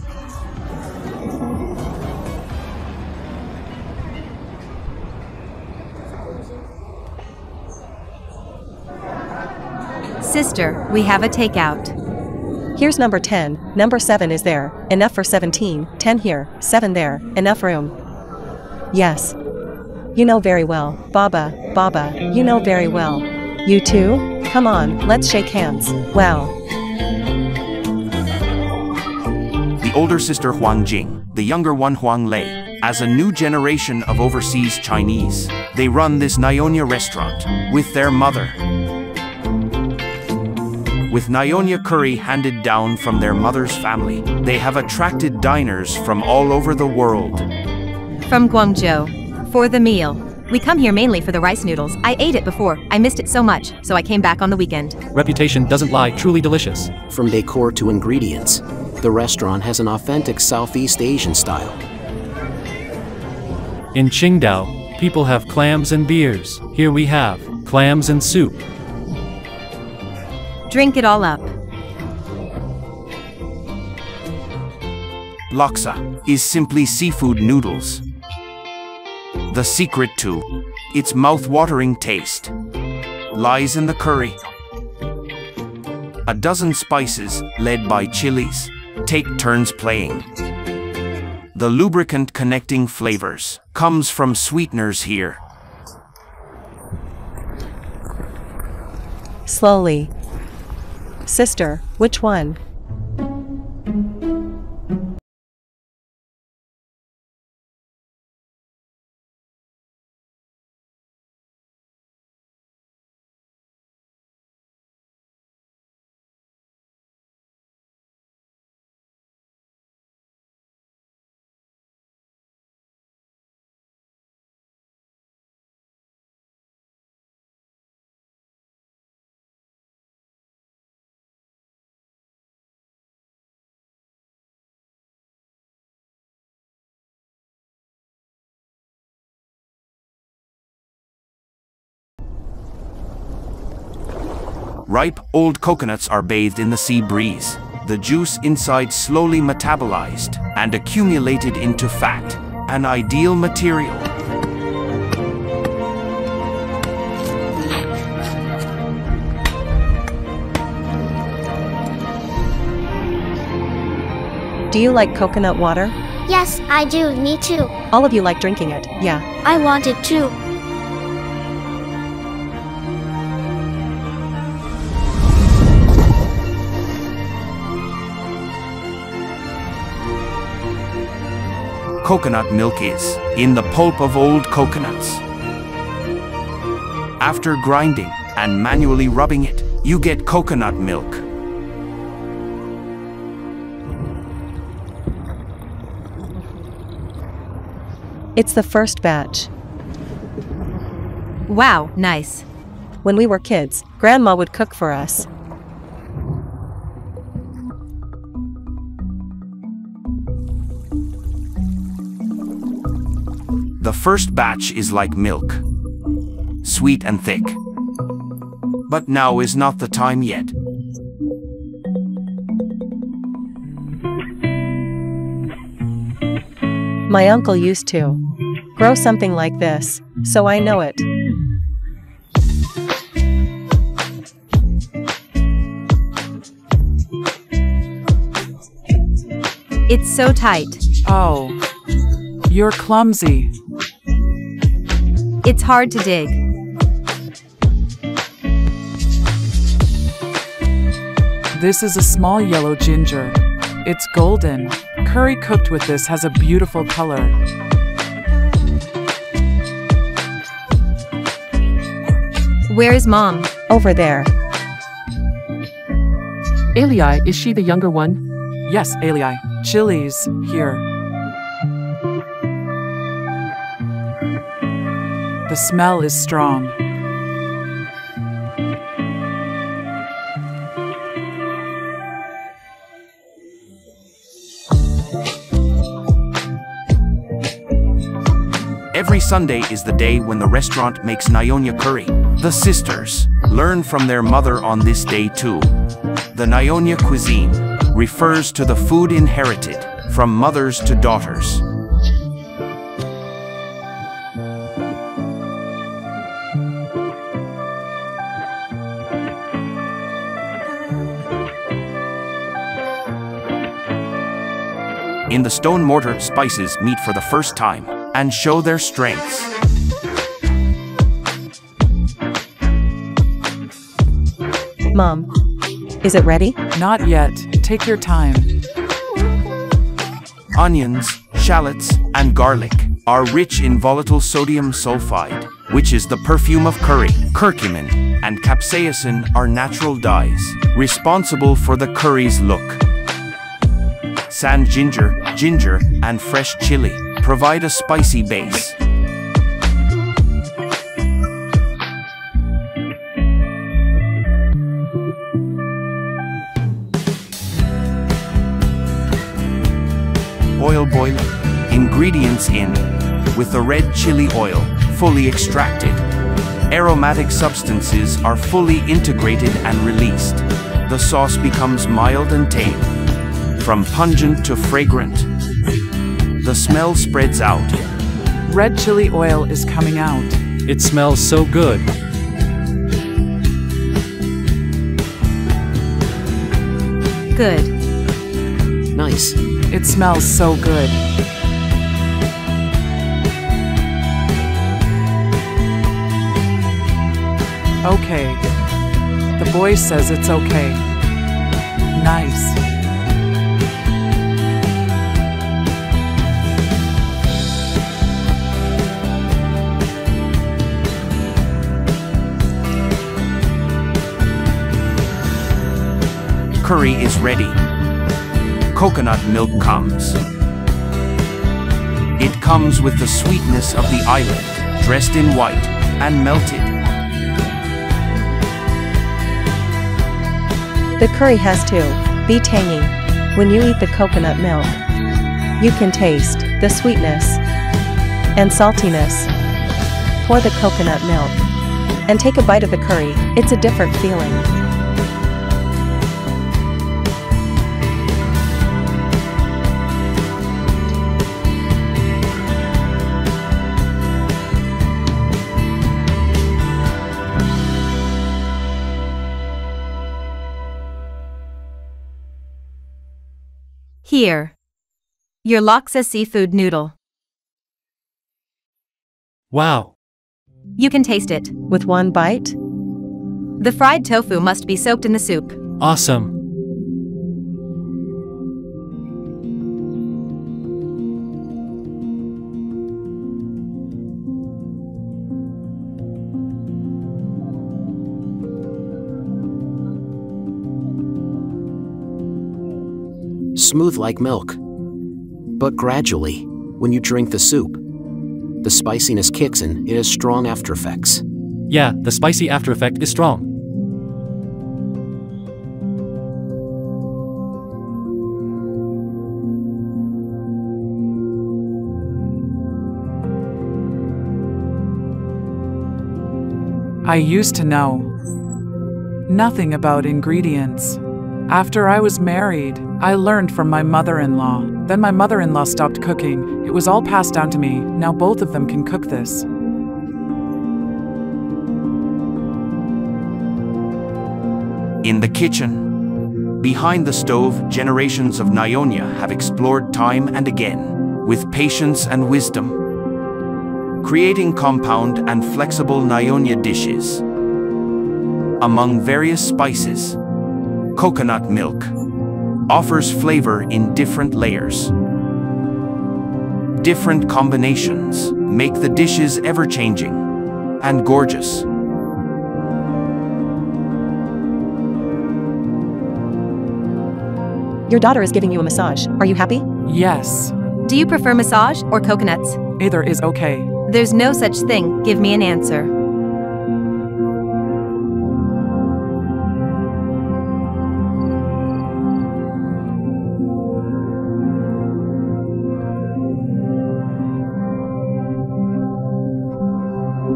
D: Sister, we have a takeout.
P: Here's number 10, number 7 is there, enough for 17, 10 here, 7 there, enough room. Yes. You know very well, Baba, you know very well. You too? Come on, let's shake hands. Wow.
A: The older sister Huang Jing, the younger one Huang Lei, as a new generation of overseas Chinese, they run this Nyonya restaurant with their mother. With Nyonya curry handed down from their mother's family, they have attracted diners from all over the world.
D: From Guangzhou. For the meal. We come here mainly for the rice noodles. I ate it before. I missed it so much, so I came back on the weekend.
H: Reputation doesn't lie, truly delicious.
J: From decor to ingredients, the restaurant has an authentic Southeast Asian style.
H: In Qingdao, people have clams and beers. Here we have clams and soup.
D: Drink it all up.
A: Laksa is simply seafood noodles. The secret to its mouth-watering taste lies in the curry. A dozen spices, led by chilies, take turns playing. The lubricant connecting flavors comes from sweeteners here.
P: Slowly. Sister, which one?
A: Ripe, old coconuts are bathed in the sea breeze. The juice inside slowly metabolized and accumulated into fat, an ideal material.
P: Do you like coconut water?
G: Yes, I do. Me too.
P: All of you like drinking it, yeah.
G: I want it too.
A: Coconut milk is in the pulp of old coconuts. After grinding and manually rubbing it, you get coconut milk.
P: It's the first batch.
D: Wow, nice.
P: When we were kids, Grandma would cook for us.
A: The first batch is like milk, sweet and thick. But now is not the time yet.
P: My uncle used to grow something like this, so I know it.
D: It's so tight.
Q: Oh, you're clumsy.
D: It's hard to dig.
Q: This is a small yellow ginger. It's golden. Curry cooked with this has a beautiful color.
D: Where is Mom?
P: Over there.
R: Alii, is she the younger one?
Q: Yes, Alii. Chili's here. The smell is strong.
A: Every Sunday is the day when the restaurant makes Nyonya curry. The sisters learn from their mother on this day too. The Nyonya cuisine refers to the food inherited from mothers to daughters. In the stone mortar, spices meet for the first time and show their strengths.
P: Mom, is it ready?
Q: Not yet. Take your time.
A: Onions, shallots, and garlic are rich in volatile sodium sulfide, which is the perfume of curry. Curcumin and capsaicin are natural dyes, responsible for the curry's look. Sand ginger, and fresh chili provide a spicy base. Oil boiling. Ingredients in: with the red chili oil, fully extracted. Aromatic substances are fully integrated and released. The sauce becomes mild and tame, from pungent to fragrant. The smell spreads out.
Q: Red chili oil is coming out.
H: It smells so good.
D: Good.
J: Nice.
Q: It smells so good. Okay. The boy says it's okay. Nice.
A: Curry is ready. Coconut milk comes. It comes with the sweetness of the island, dressed in white and melted.
P: The curry has to be tangy. When you eat the coconut milk, you can taste the sweetness and saltiness. Pour the coconut milk and take a bite of the curry. It's a different feeling.
D: Here. Your laksa seafood noodle.
H: Wow.
D: You can taste it.
P: With one bite?
D: The fried tofu must be soaked in the soup.
H: Awesome.
J: Smooth like milk. But gradually, when you drink the soup, the spiciness kicks in. It has strong after effects.
H: Yeah, the spicy after effect is strong.
Q: I used to know nothing about ingredients. After I was married, I learned from my mother-in-law. Then my mother-in-law stopped cooking. It was all passed down to me. Now both of them can cook this.
A: In the kitchen, behind the stove, generations of Nyonya have explored time and again, with patience and wisdom, creating compound and flexible Nyonya dishes. Among various spices, coconut milk offers flavor in different layers. Different combinations make the dishes ever-changing and gorgeous.
P: Your daughter is giving you a massage. Are you happy?
Q: Yes.
D: Do you prefer massage or coconuts?
Q: Either is okay.
D: There's no such thing. Give me an answer.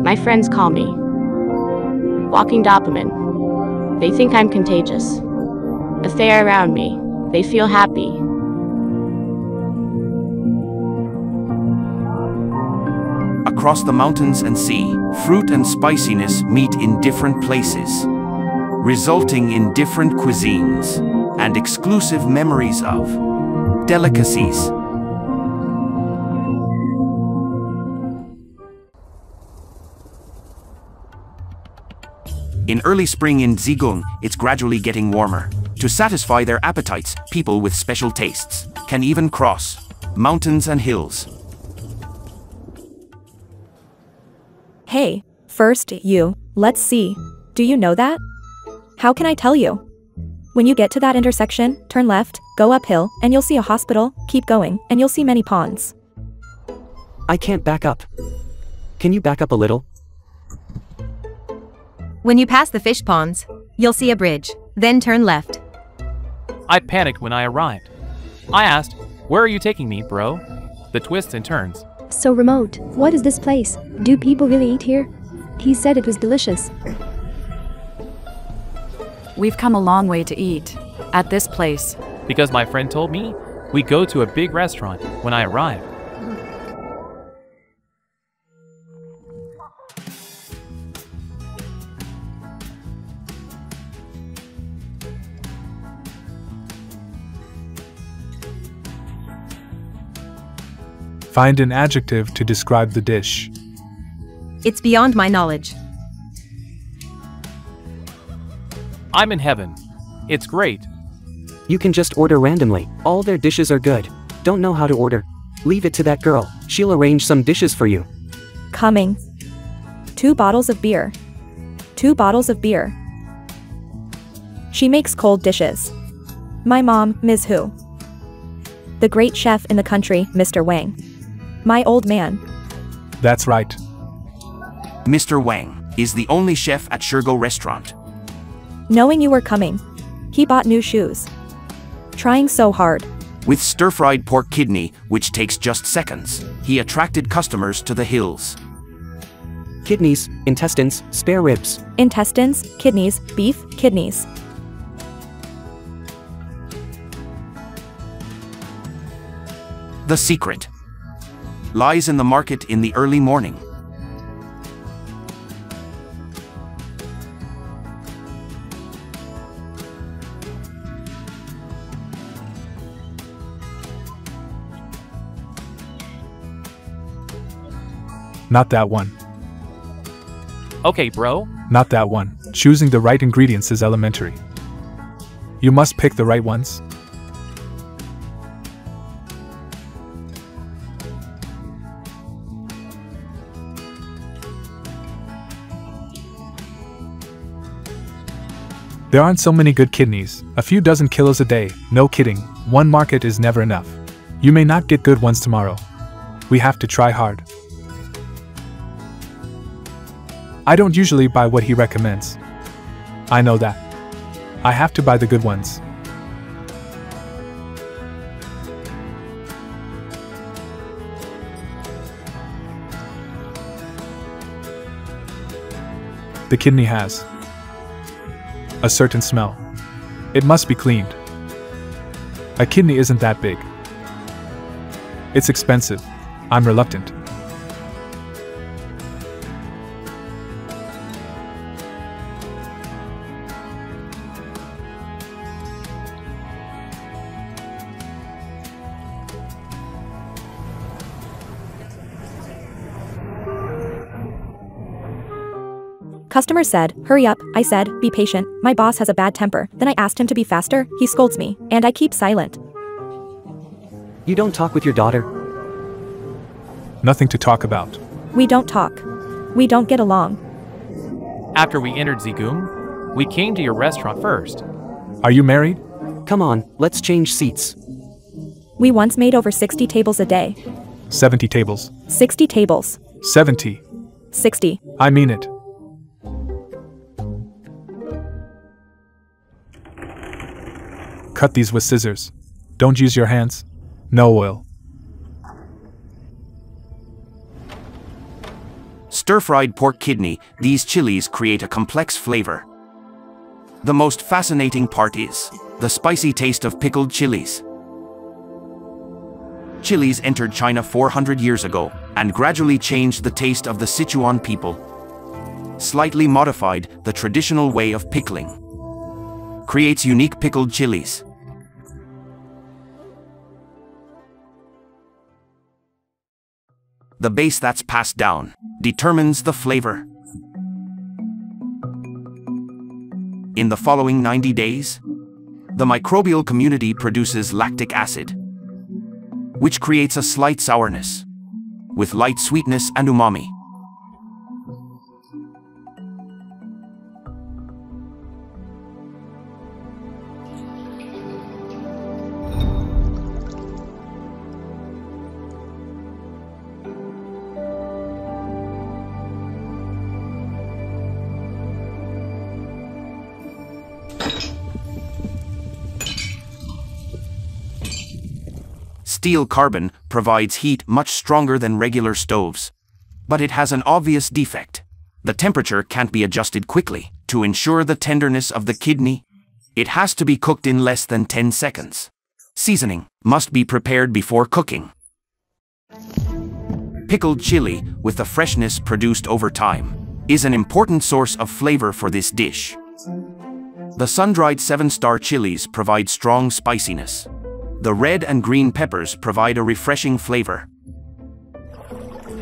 O: My friends call me walking dopamine. They think I'm contagious. If they are around me, they feel happy.
A: Across the mountains and sea, fruit and spiciness meet in different places, resulting in different cuisines and exclusive memories of delicacies. In early spring in Zhejiang, it's gradually getting warmer. To satisfy their appetites, people with special tastes can even cross mountains and hills.
S: Hey, first you, let's see. Do you know that? How can I tell you? When you get to that intersection, turn left, go uphill, and you'll see a hospital, keep going, and you'll see many ponds.
B: I can't back up. Can you back up a little?
D: When you pass the fish ponds, you'll see a bridge, then turn left.
E: I panicked when I arrived. I asked, "Where are you taking me, bro?" The twists and turns.
I: So remote. What is this place? Do people really eat here? He said it was delicious.
M: We've come a long way to eat. At this place.
E: Because my friend told me, we go to a big restaurant when I arrived.
T: Find an adjective to describe the dish.
D: It's beyond my knowledge.
E: I'm in heaven. It's great.
B: You can just order randomly. All their dishes are good. Don't know how to order? Leave it to that girl. She'll arrange some dishes for you.
S: Coming. 2 bottles of beer. 2 bottles of beer. She makes cold dishes. My mom, Ms. Hu. The great chef in the country, Mr. Wang. My old man.
T: That's right.
A: Mr. Wang is the only chef at Shirgo restaurant.
S: Knowing you were coming, he bought new shoes. Trying so hard.
A: With stir-fried pork kidney, which takes just seconds, he attracted customers to the hills.
B: Kidneys, intestines, spare ribs.
S: Intestines, kidneys, beef, kidneys.
A: The secret lies in the market in the early morning.
T: Not that one.
E: Okay, bro.
T: Not that one. Choosing the right ingredients is elementary. You must pick the right ones. There aren't so many good kidneys. A few dozen kilos a day. No kidding. One market is never enough. You may not get good ones tomorrow. We have to try hard. I don't usually buy what he recommends. I know that. I have to buy the good ones. The kidney has a certain smell. It must be cleaned. A kidney isn't that big. It's expensive. I'm reluctant.
S: Customer said, hurry up. I said, be patient. My boss has a bad temper. Then I asked him to be faster. He scolds me, and I keep silent.
B: You don't talk with your daughter?
T: Nothing to talk about.
S: We don't talk. We don't get along.
E: After we entered Zigum, we came to your restaurant first.
T: Are you married?
B: Come on, let's change seats.
S: We once made over 60 tables a day.
T: 70 tables.
S: 60 tables.
T: 70.
S: 60.
T: I mean it. Cut these with scissors. Don't use your hands. No oil.
A: Stir-fried pork kidney, these chilies create a complex flavor. The most fascinating part is the spicy taste of pickled chilies. Chilies entered China 400 years ago and gradually changed the taste of the Sichuan people. Slightly modified the traditional way of pickling. Creates unique pickled chilies. The base that's passed down determines the flavor. In the following 90 days, the microbial community produces lactic acid, which creates a slight sourness, with light sweetness and umami. steel carbon provides heat much stronger than regular stoves. But it has an obvious defect. The temperature can't be adjusted quickly. To ensure the tenderness of the kidney, it has to be cooked in less than 10 seconds. Seasoning must be prepared before cooking. Pickled chili, with the freshness produced over time, is an important source of flavor for this dish. The sun-dried 7-star chilies provide strong spiciness. The red and green peppers provide a refreshing flavor.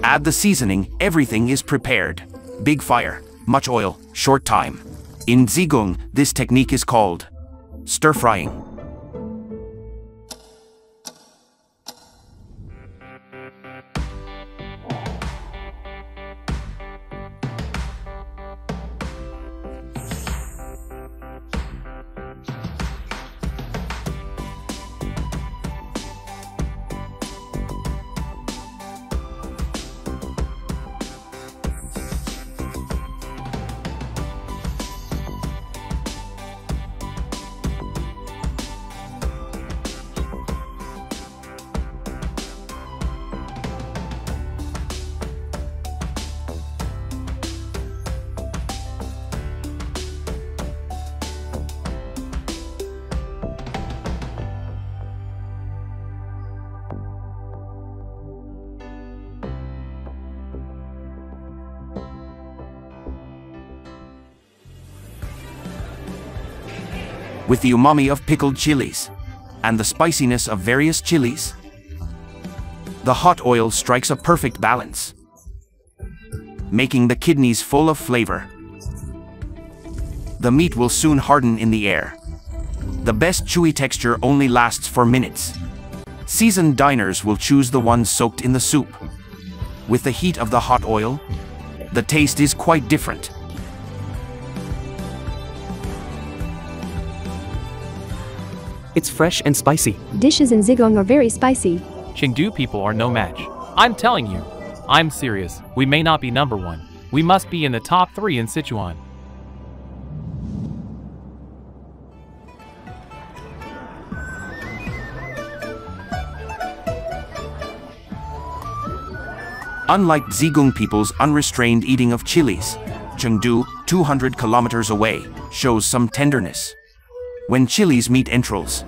A: Add the seasoning, everything is prepared. Big fire, much oil, short time. In Zhigung, this technique is called stir-frying. With the umami of pickled chilies and the spiciness of various chilies, the hot oil strikes a perfect balance, making the kidneys full of flavor. The meat will soon harden in the air. The best chewy texture only lasts for minutes. Seasoned diners will choose the ones soaked in the soup. With the heat of the hot oil, the taste is quite different.
B: It's fresh and spicy.
I: Dishes in Zhigung are very spicy.
E: Chengdu people are no match. I'm telling you. I'm serious. We may not be number 1. We must be in the top 3 in Sichuan.
A: Unlike Zhigung people's unrestrained eating of chilies, Chengdu, 200 kilometers away, shows some tenderness. When chilies meet entrails,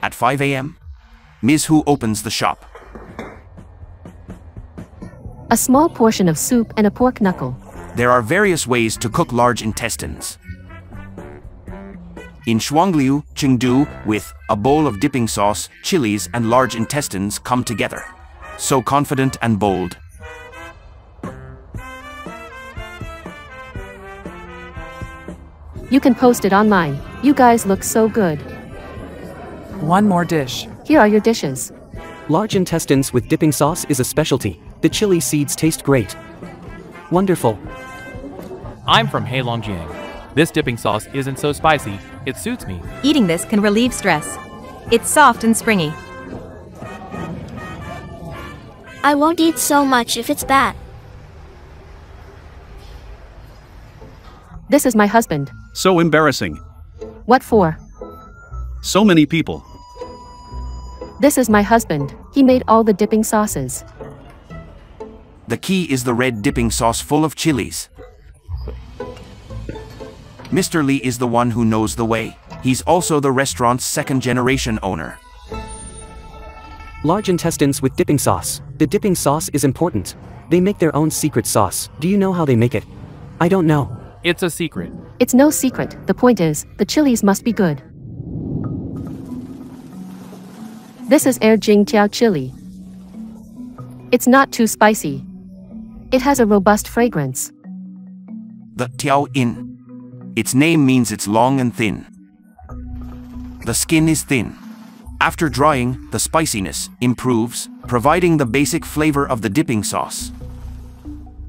A: at 5 a.m., Ms. Hu opens the shop.
L: A small portion of soup and a pork knuckle.
A: There are various ways to cook large intestines. In Shuangliu, Chengdu, with a bowl of dipping sauce, chilies and large intestines come together. So confident and bold.
L: You can post it online. You guys look so good.
Q: One more dish.
L: Here are your dishes.
B: Large intestines with dipping sauce is a specialty. The chili seeds taste great. Wonderful.
E: I'm from Heilongjiang. This dipping sauce isn't so spicy, it suits me.
D: Eating this can relieve stress. It's soft and springy.
G: I won't eat so much if it's bad.
L: This is my husband.
U: So embarrassing.
L: What for?
U: So many people.
L: This is my husband. He made all the dipping sauces.
A: The key is the red dipping sauce full of chilies. Mr. Lee is the one who knows the way. He's also the restaurant's second-generation owner.
B: Large intestines with dipping sauce. The dipping sauce is important. They make their own secret sauce. Do you know how they make it? I don't know.
E: It's a secret.
L: It's no secret. The point is, the chilies must be good. This is Jiangxi chili. It's not too spicy. It has a robust fragrance.
A: The Tiao In. Its name means it's long and thin. The skin is thin. After drying, the spiciness improves, providing the basic flavor of the dipping sauce.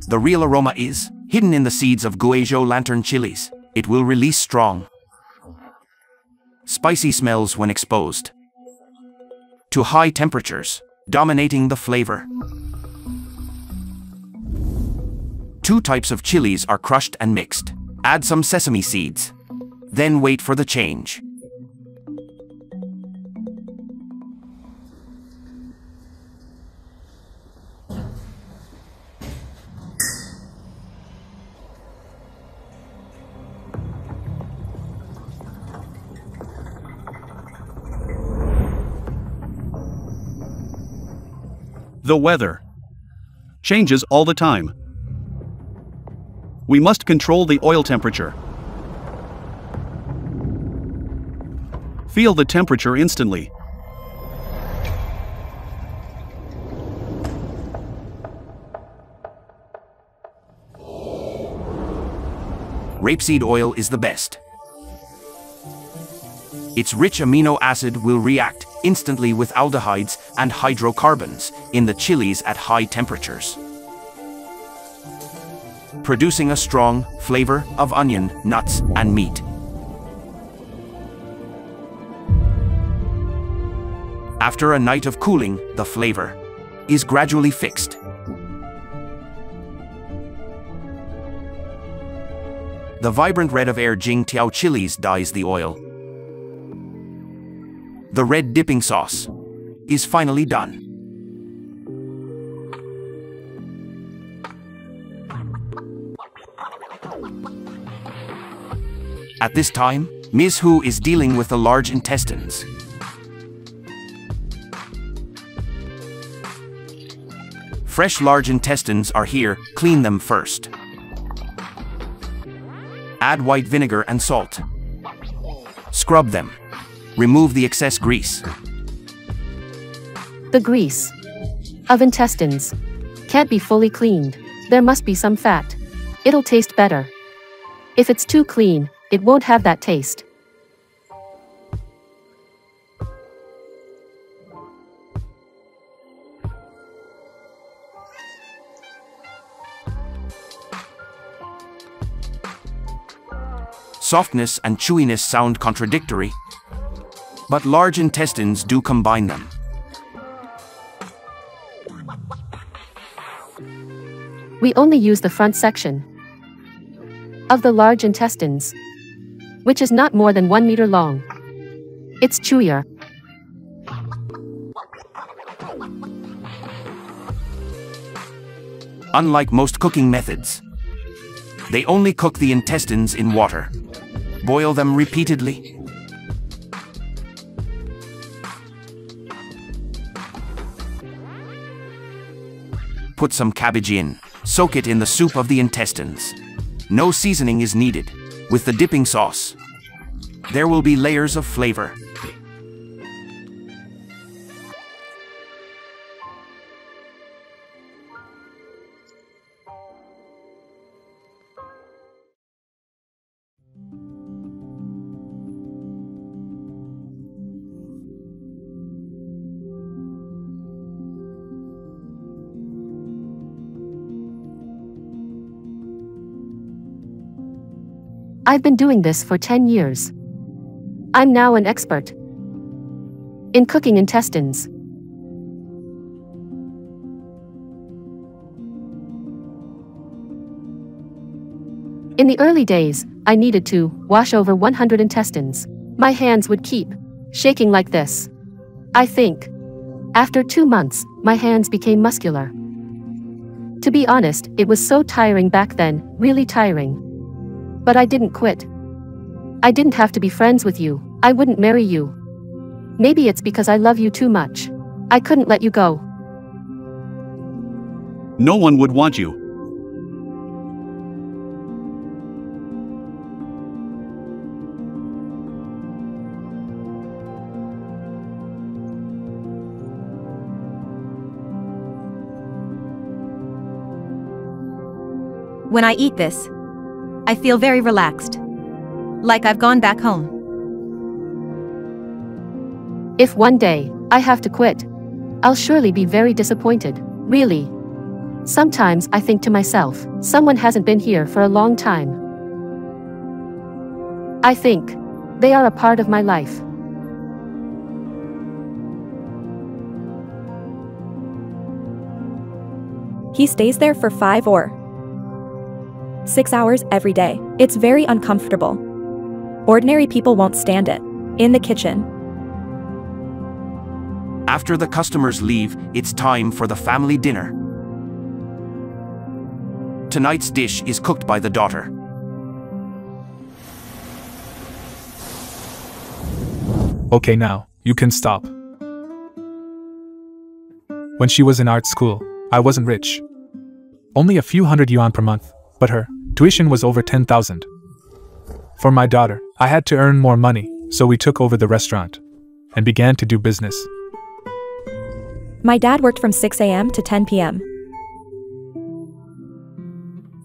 A: The real aroma is hidden in the seeds of Guizhou lantern chilies. It will release strong, spicy smells when exposed to high temperatures, dominating the flavor. 2 types of chilies are crushed and mixed. Add some sesame seeds. Then wait for the change.
U: The weather changes all the time. We must control the oil temperature. Feel the temperature instantly.
A: Rapeseed oil is the best. Its rich amino acid will react instantly with aldehydes and hydrocarbons in the chilies at high temperatures, producing a strong flavor of onion, nuts, and meat. After a night of cooling, the flavor is gradually fixed. The vibrant red of Jiangxi chilies dyes the oil. The red dipping sauce is finally done. At this time, Ms. Hu is dealing with the large intestines. Fresh large intestines are here, clean them first. Add white vinegar and salt. Scrub them. Remove the excess grease.
R: The grease of intestines can't be fully cleaned. There must be some fat. It'll taste better. If it's too clean, it won't have that taste.
A: Softness and chewiness sound contradictory, but large intestines do combine them.
R: We only use the front section of the large intestines, which is not more than 1 meter long. It's chewier.
A: Unlike most cooking methods, they only cook the intestines in water. Boil them repeatedly. Put some cabbage in. Soak it in the soup of the intestines. No seasoning is needed. With the dipping sauce, there will be layers of flavor.
R: I've been doing this for 10 years. I'm now an expert in cooking intestines. In the early days, I needed to wash over 100 intestines. My hands would keep shaking like this. I think after 2 months, my hands became muscular. To be honest, it was so tiring back then, really tiring. But I didn't quit. I didn't have to be friends with you. I wouldn't marry you. Maybe it's because I love you too much. I couldn't let you go.
U: No one would want you.
D: When I eat this, I feel very relaxed. Like I've gone back home.
R: If one day I have to quit, I'll surely be very disappointed. Really. Sometimes I think to myself, someone hasn't been here for a long time. I think they are a part of my life.
S: He stays there for 5 or 6 hours every day. It's very uncomfortable. Ordinary people won't stand it. In the kitchen.
A: After the customers leave, it's time for the family dinner. Tonight's dish is cooked by the daughter.
T: Okay, now, you can stop. When she was in art school, I wasn't rich. Only a few hundred yuan per month, but her tuition was over 10,000. For my daughter, I had to earn more money, so we took over the restaurant and began to do business.
S: My dad worked from 6 a.m. to 10 p.m.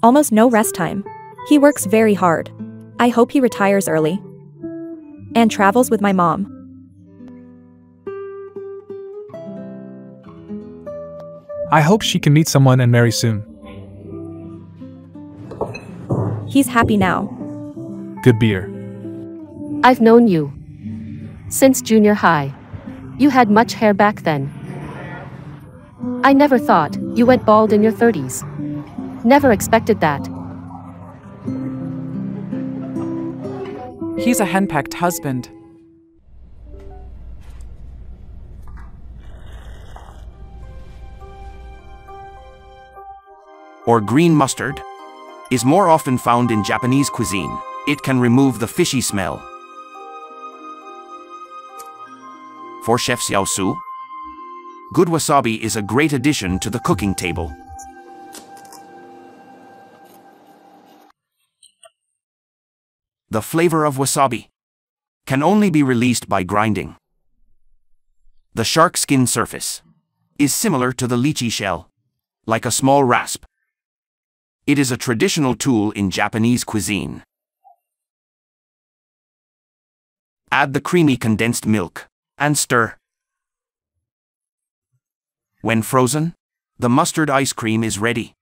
S: Almost no rest time. He works very hard. I hope he retires early. And travels with my mom.
T: I hope she can meet someone and marry soon.
S: He's happy now.
T: Good beer.
R: I've known you since junior high. You had much hair back then. I never thought you went bald in your 30s. Never expected that.
Q: He's a henpecked husband.
A: Or green mustard, is more often found in Japanese cuisine. It can remove the fishy smell. For Chef Xiao Su, good wasabi is a great addition to the cooking table. The flavor of wasabi can only be released by grinding. The shark skin surface is similar to the lychee shell, like a small rasp. It is a traditional tool in Japanese cuisine. Add the creamy condensed milk and stir. When frozen, the mustard ice cream is ready.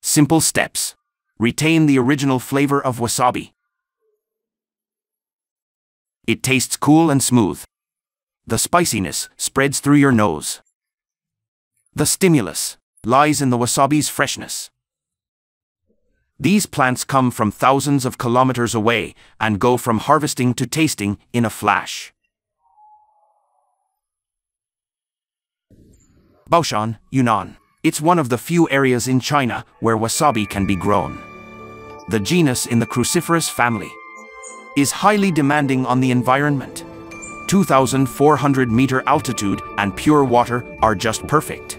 A: Simple steps. Retain the original flavor of wasabi. It tastes cool and smooth. The spiciness spreads through your nose. The stimulus lies in the wasabi's freshness. These plants come from thousands of kilometers away and go from harvesting to tasting in a flash. Baoshan, Yunnan. It's one of the few areas in China where wasabi can be grown. The genus in the cruciferous family is highly demanding on the environment. 2,400-meter altitude and pure water are just perfect.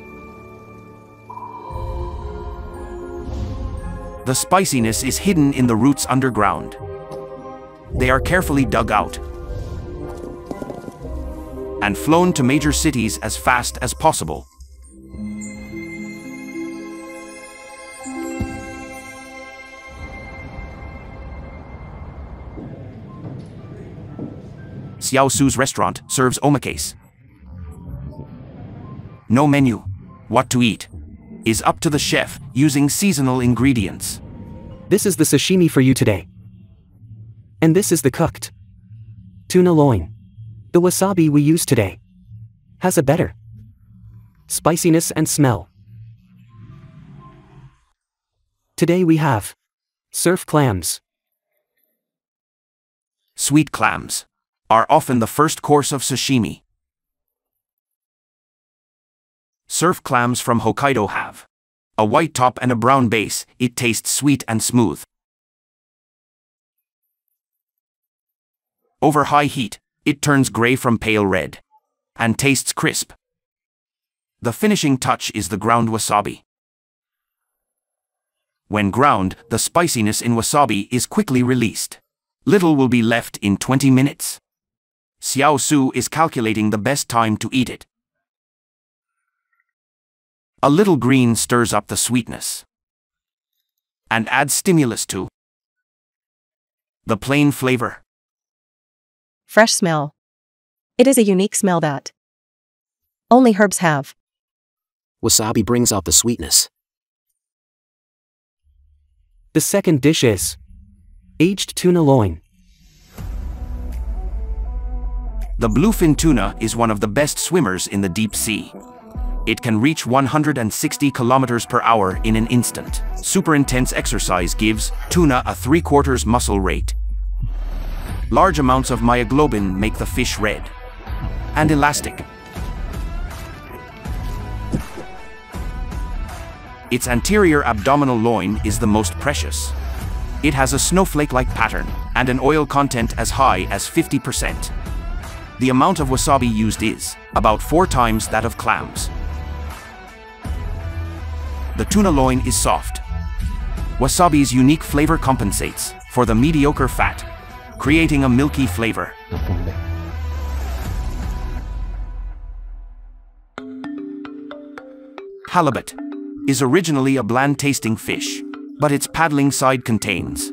A: The spiciness is hidden in the roots underground. They are carefully dug out and flown to major cities as fast as possible. Xiao Su's restaurant serves omakase. No menu. What to eat is up to the chef using seasonal ingredients.
B: This is the sashimi for you today. And this is the cooked tuna loin. The wasabi we use today has a better spiciness and smell. Today we have surf clams.
A: Sweet clams are often the first course of sashimi. Surf clams from Hokkaido have a white top and a brown base. It tastes sweet and smooth. Over high heat, it turns gray from pale red and tastes crisp. The finishing touch is the ground wasabi. When ground, the spiciness in wasabi is quickly released. Little will be left in 20 minutes. Xiao Su is calculating the best time to eat it. A little green stirs up the sweetness and adds stimulus to the plain flavor.
P: Fresh smell. It is a unique smell that only herbs have.
J: Wasabi brings out the sweetness.
B: The second dish is aged tuna loin.
A: The bluefin tuna is one of the best swimmers in the deep sea. It can reach 160 kilometers per hour in an instant. super intense exercise gives tuna a 3/4 muscle rate. Large amounts of myoglobin make the fish red and elastic. Its anterior abdominal loin is the most precious. It has a snowflake-like pattern and an oil content as high as 50%. The amount of wasabi used is about 4 times that of clams. The tuna loin is soft. Wasabi's unique flavor compensates for the mediocre fat, creating a milky flavor. Halibut is originally a bland-tasting fish, but its paddling side contains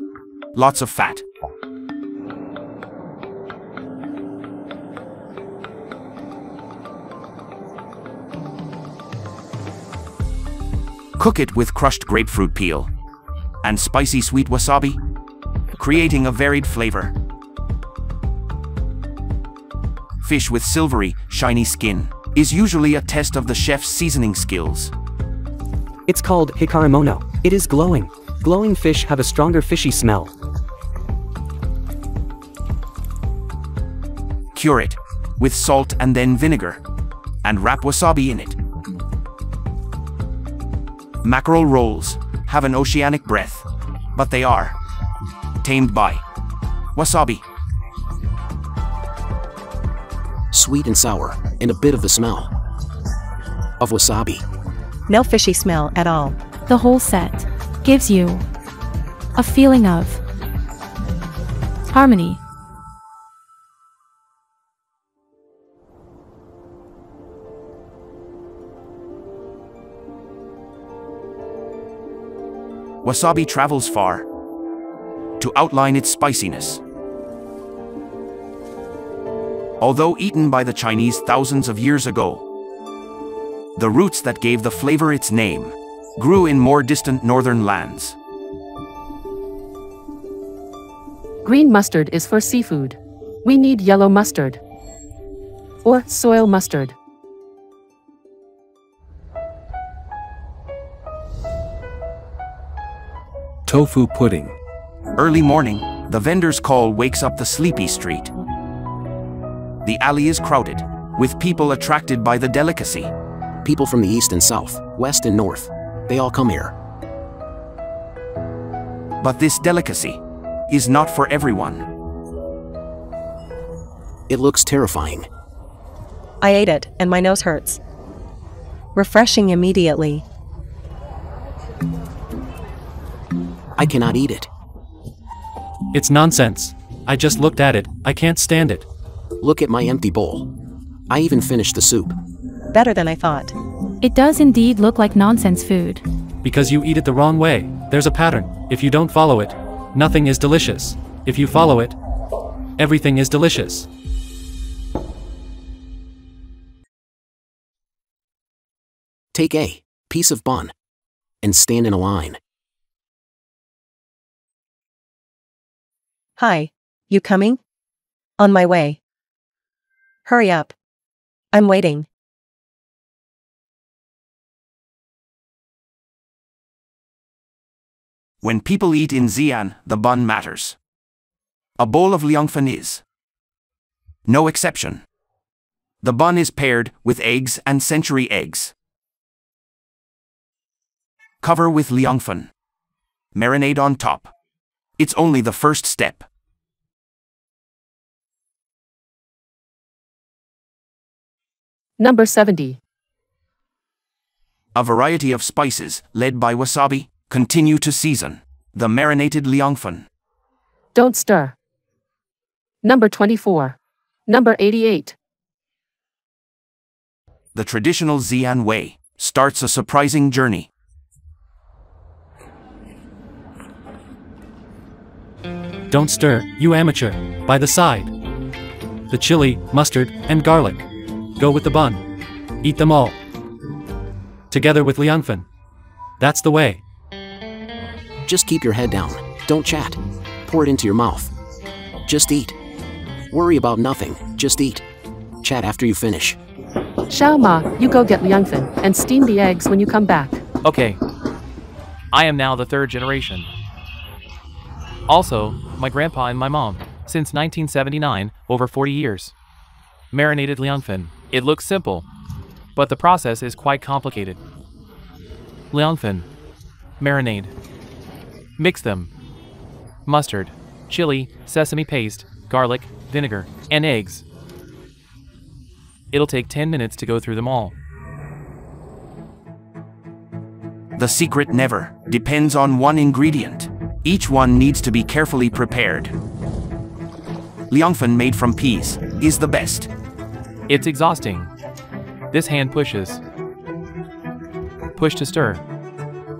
A: lots of fat. Cook it with crushed grapefruit peel and spicy sweet wasabi, creating a varied flavor. Fish with silvery, shiny skin is usually a test of the chef's seasoning skills.
B: It's called hikaramono. It is glowing. Glowing fish have a stronger fishy smell.
A: Cure it with salt and then vinegar, and wrap wasabi in it. Mackerel rolls have an oceanic breath, but they are tamed by wasabi.
J: Sweet and sour, and a bit of the smell of wasabi.
P: No fishy smell at all.
L: The whole set gives you a feeling of harmony.
A: Wasabi travels far to outline its spiciness. Although eaten by the Chinese thousands of years ago, the roots that gave the flavor its name grew in more distant northern lands.
R: Green mustard is for seafood. We need yellow mustard or soil mustard.
C: Tofu pudding.
A: Early morning, the vendor's call wakes up the sleepy street. The alley is crowded, with people attracted by the delicacy.
J: People from the east and south, west and north, they all come here.
A: But this delicacy is not for everyone.
J: It looks terrifying.
P: I ate it, and my nose hurts. Refreshing immediately.
J: I cannot eat it.
H: It's nonsense. I just looked at it. I can't stand it.
J: Look at my empty bowl. I even finished the soup.
P: Better than I thought.
L: It does indeed look like nonsense food.
H: Because you eat it the wrong way. There's a pattern. If you don't follow it, nothing is delicious. If you follow it, everything is delicious.
J: Take a piece of bun and stand in a line.
P: Hi, you coming? On my way. Hurry up. I'm waiting.
A: When people eat in Xi'an, the bun matters. A bowl of liangfen is no exception. The bun is paired with eggs and century eggs. Cover with liangfen. Marinade on top. It's only the first step.
R: Number 70.
A: A variety of spices, led by wasabi, continue to season the marinated liangfen.
R: Don't stir. Number 24. Number 88.
A: The traditional Xi'an way starts a surprising journey.
H: Don't stir, you amateur. By the side. The chili, mustard, and garlic. Go with the bun. Eat them all. Together with liangfen. That's the way.
J: Just keep your head down. Don't chat. Pour it into your mouth. Just eat. Worry about nothing. Just eat. Chat after you finish.
R: Xiao Ma, you go get liangfen and steam the eggs when you come back.
E: Okay. I am now the third generation. Also, my grandpa and my mom, since 1979, over 40 years. Marinated liangfen. It looks simple, but the process is quite complicated. Liangfen. Marinade. Mix them. Mustard, chili, sesame paste, garlic, vinegar, and eggs. It'll take 10 minutes to go through them all.
A: The secret never depends on one ingredient. Each one needs to be carefully prepared. Liangfen made from peas is the best.
E: It's exhausting. This hand pushes. Push to stir.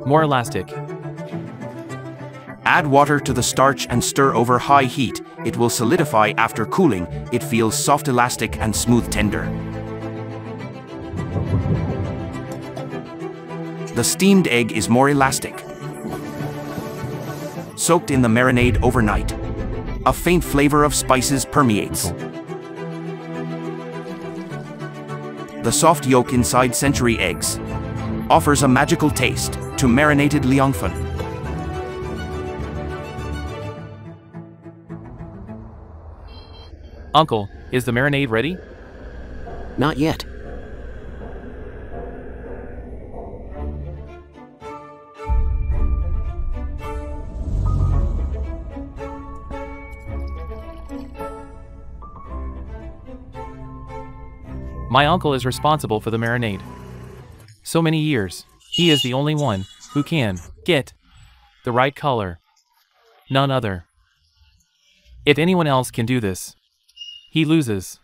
E: More elastic.
A: Add water to the starch and stir over high heat. It will solidify after cooling. It feels soft, elastic, and smooth tender. The steamed egg is more elastic. Soaked in the marinade overnight. A faint flavor of spices permeates. The soft yolk inside century eggs offers a magical taste to marinated liangfen.
E: Uncle, is the marinade ready?
J: Not yet.
E: My uncle is responsible for the marinade. So many years, he is the only one who can get the right color. None other. If anyone else can do this, he loses.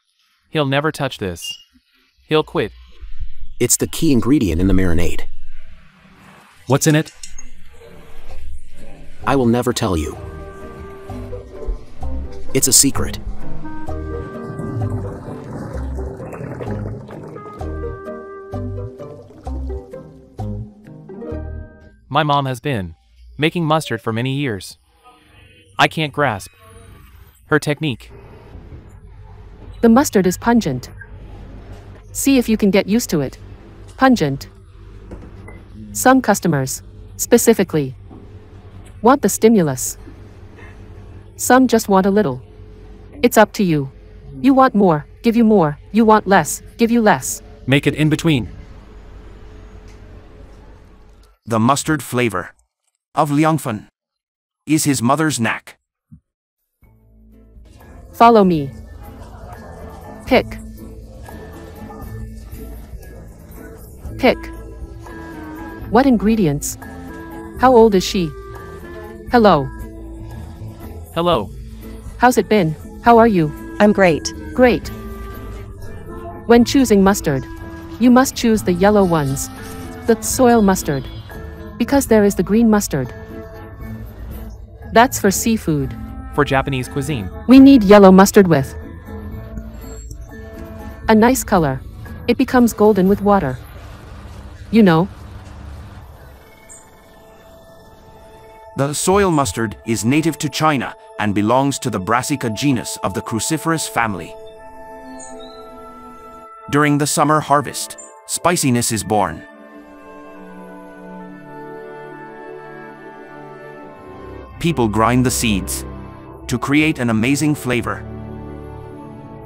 E: He'll never touch this. He'll quit.
J: It's the key ingredient in the marinade.
H: What's in it?
J: I will never tell you. It's a secret.
E: My mom has been making mustard for many years. I can't grasp her technique.
R: The mustard is pungent. See if you can get used to it. Pungent. Some customers, specifically, want the stimulus. Some just want a little. It's up to you. You want more, give you more. You want less, give you less.
H: Make it in between.
A: The mustard flavor of liangfen is his mother's knack.
R: Follow me. Pick. Pick. What ingredients? How old is she? Hello.
E: Hello.
R: How's it been? How are you?
P: I'm great.
R: Great. When choosing mustard, you must choose the yellow ones. The soil mustard. Because there is the green mustard. That's for seafood.
E: For Japanese cuisine.
R: We need yellow mustard with a nice color. It becomes golden with water. You know.
A: The soil mustard is native to China and belongs to the Brassica genus of the cruciferous family. During the summer harvest, spiciness is born. People grind the seeds to create an amazing flavor.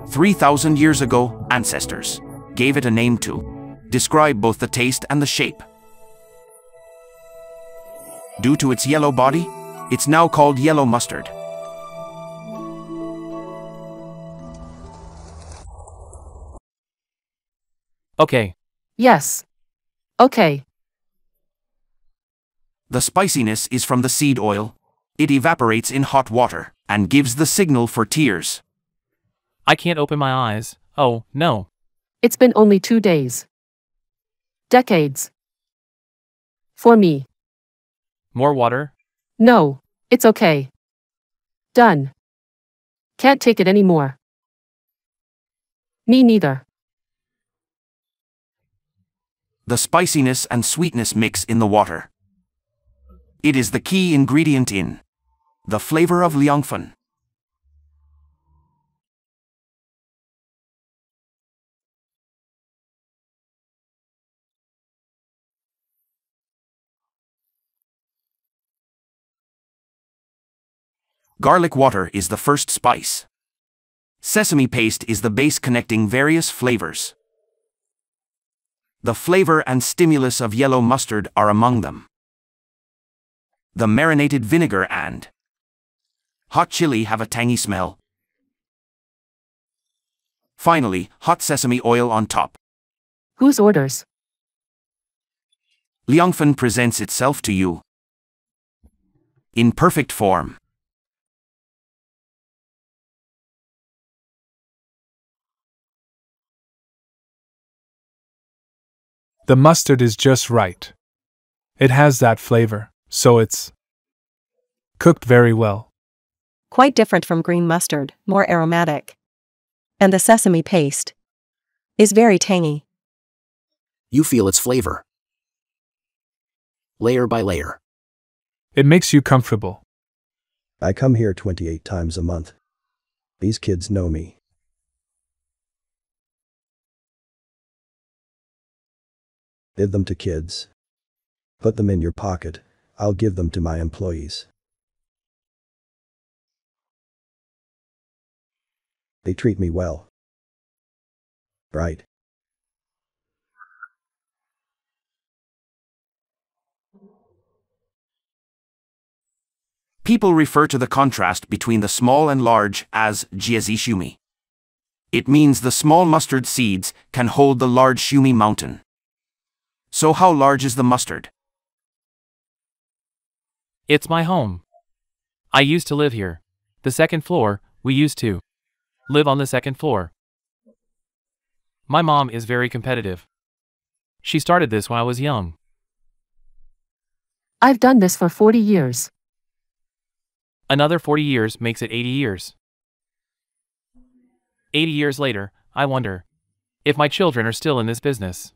A: 3,000 years ago, ancestors gave it a name to describe both the taste and the shape. Due to its yellow body, it's now called yellow mustard.
E: Okay.
R: Yes. Okay.
A: The spiciness is from the seed oil. It evaporates in hot water and gives the signal for tears.
E: I can't open my eyes. Oh, no.
R: It's been only 2 days. Decades. For me.
E: More water?
R: No, it's okay. Done. Can't take it anymore. Me neither.
A: The spiciness and sweetness mix in the water. It is the key ingredient in the flavor of liangfen. Garlic water is the first spice. Sesame paste is the base connecting various flavors. The flavor and stimulus of yellow mustard are among them. The marinated vinegar and hot chili have a tangy smell. Finally, hot sesame oil on top.
R: Whose orders?
A: Liangfen presents itself to you in perfect form.
T: The mustard is just right. It has that flavor, so it's cooked very well.
P: Quite different from green mustard, more aromatic. And the sesame paste is very tangy.
J: You feel its flavor. Layer by layer.
T: It makes you comfortable.
N: I come here 28 times a month. These kids know me. Give them to kids. Put them in your pocket. I'll give them to my employees. They treat me well. Right.
A: People refer to the contrast between the small and large as jiezi shumi. It means the small mustard seeds can hold the large shumi mountain. So how large is the mustard?
E: It's my home. I used to live here. The second floor, we used to live on the second floor. My mom is very competitive. She started this when I was young.
R: I've done this for 40 years.
E: Another 40 years makes it 80 years. 80 years later, I wonder if my children are still in this business.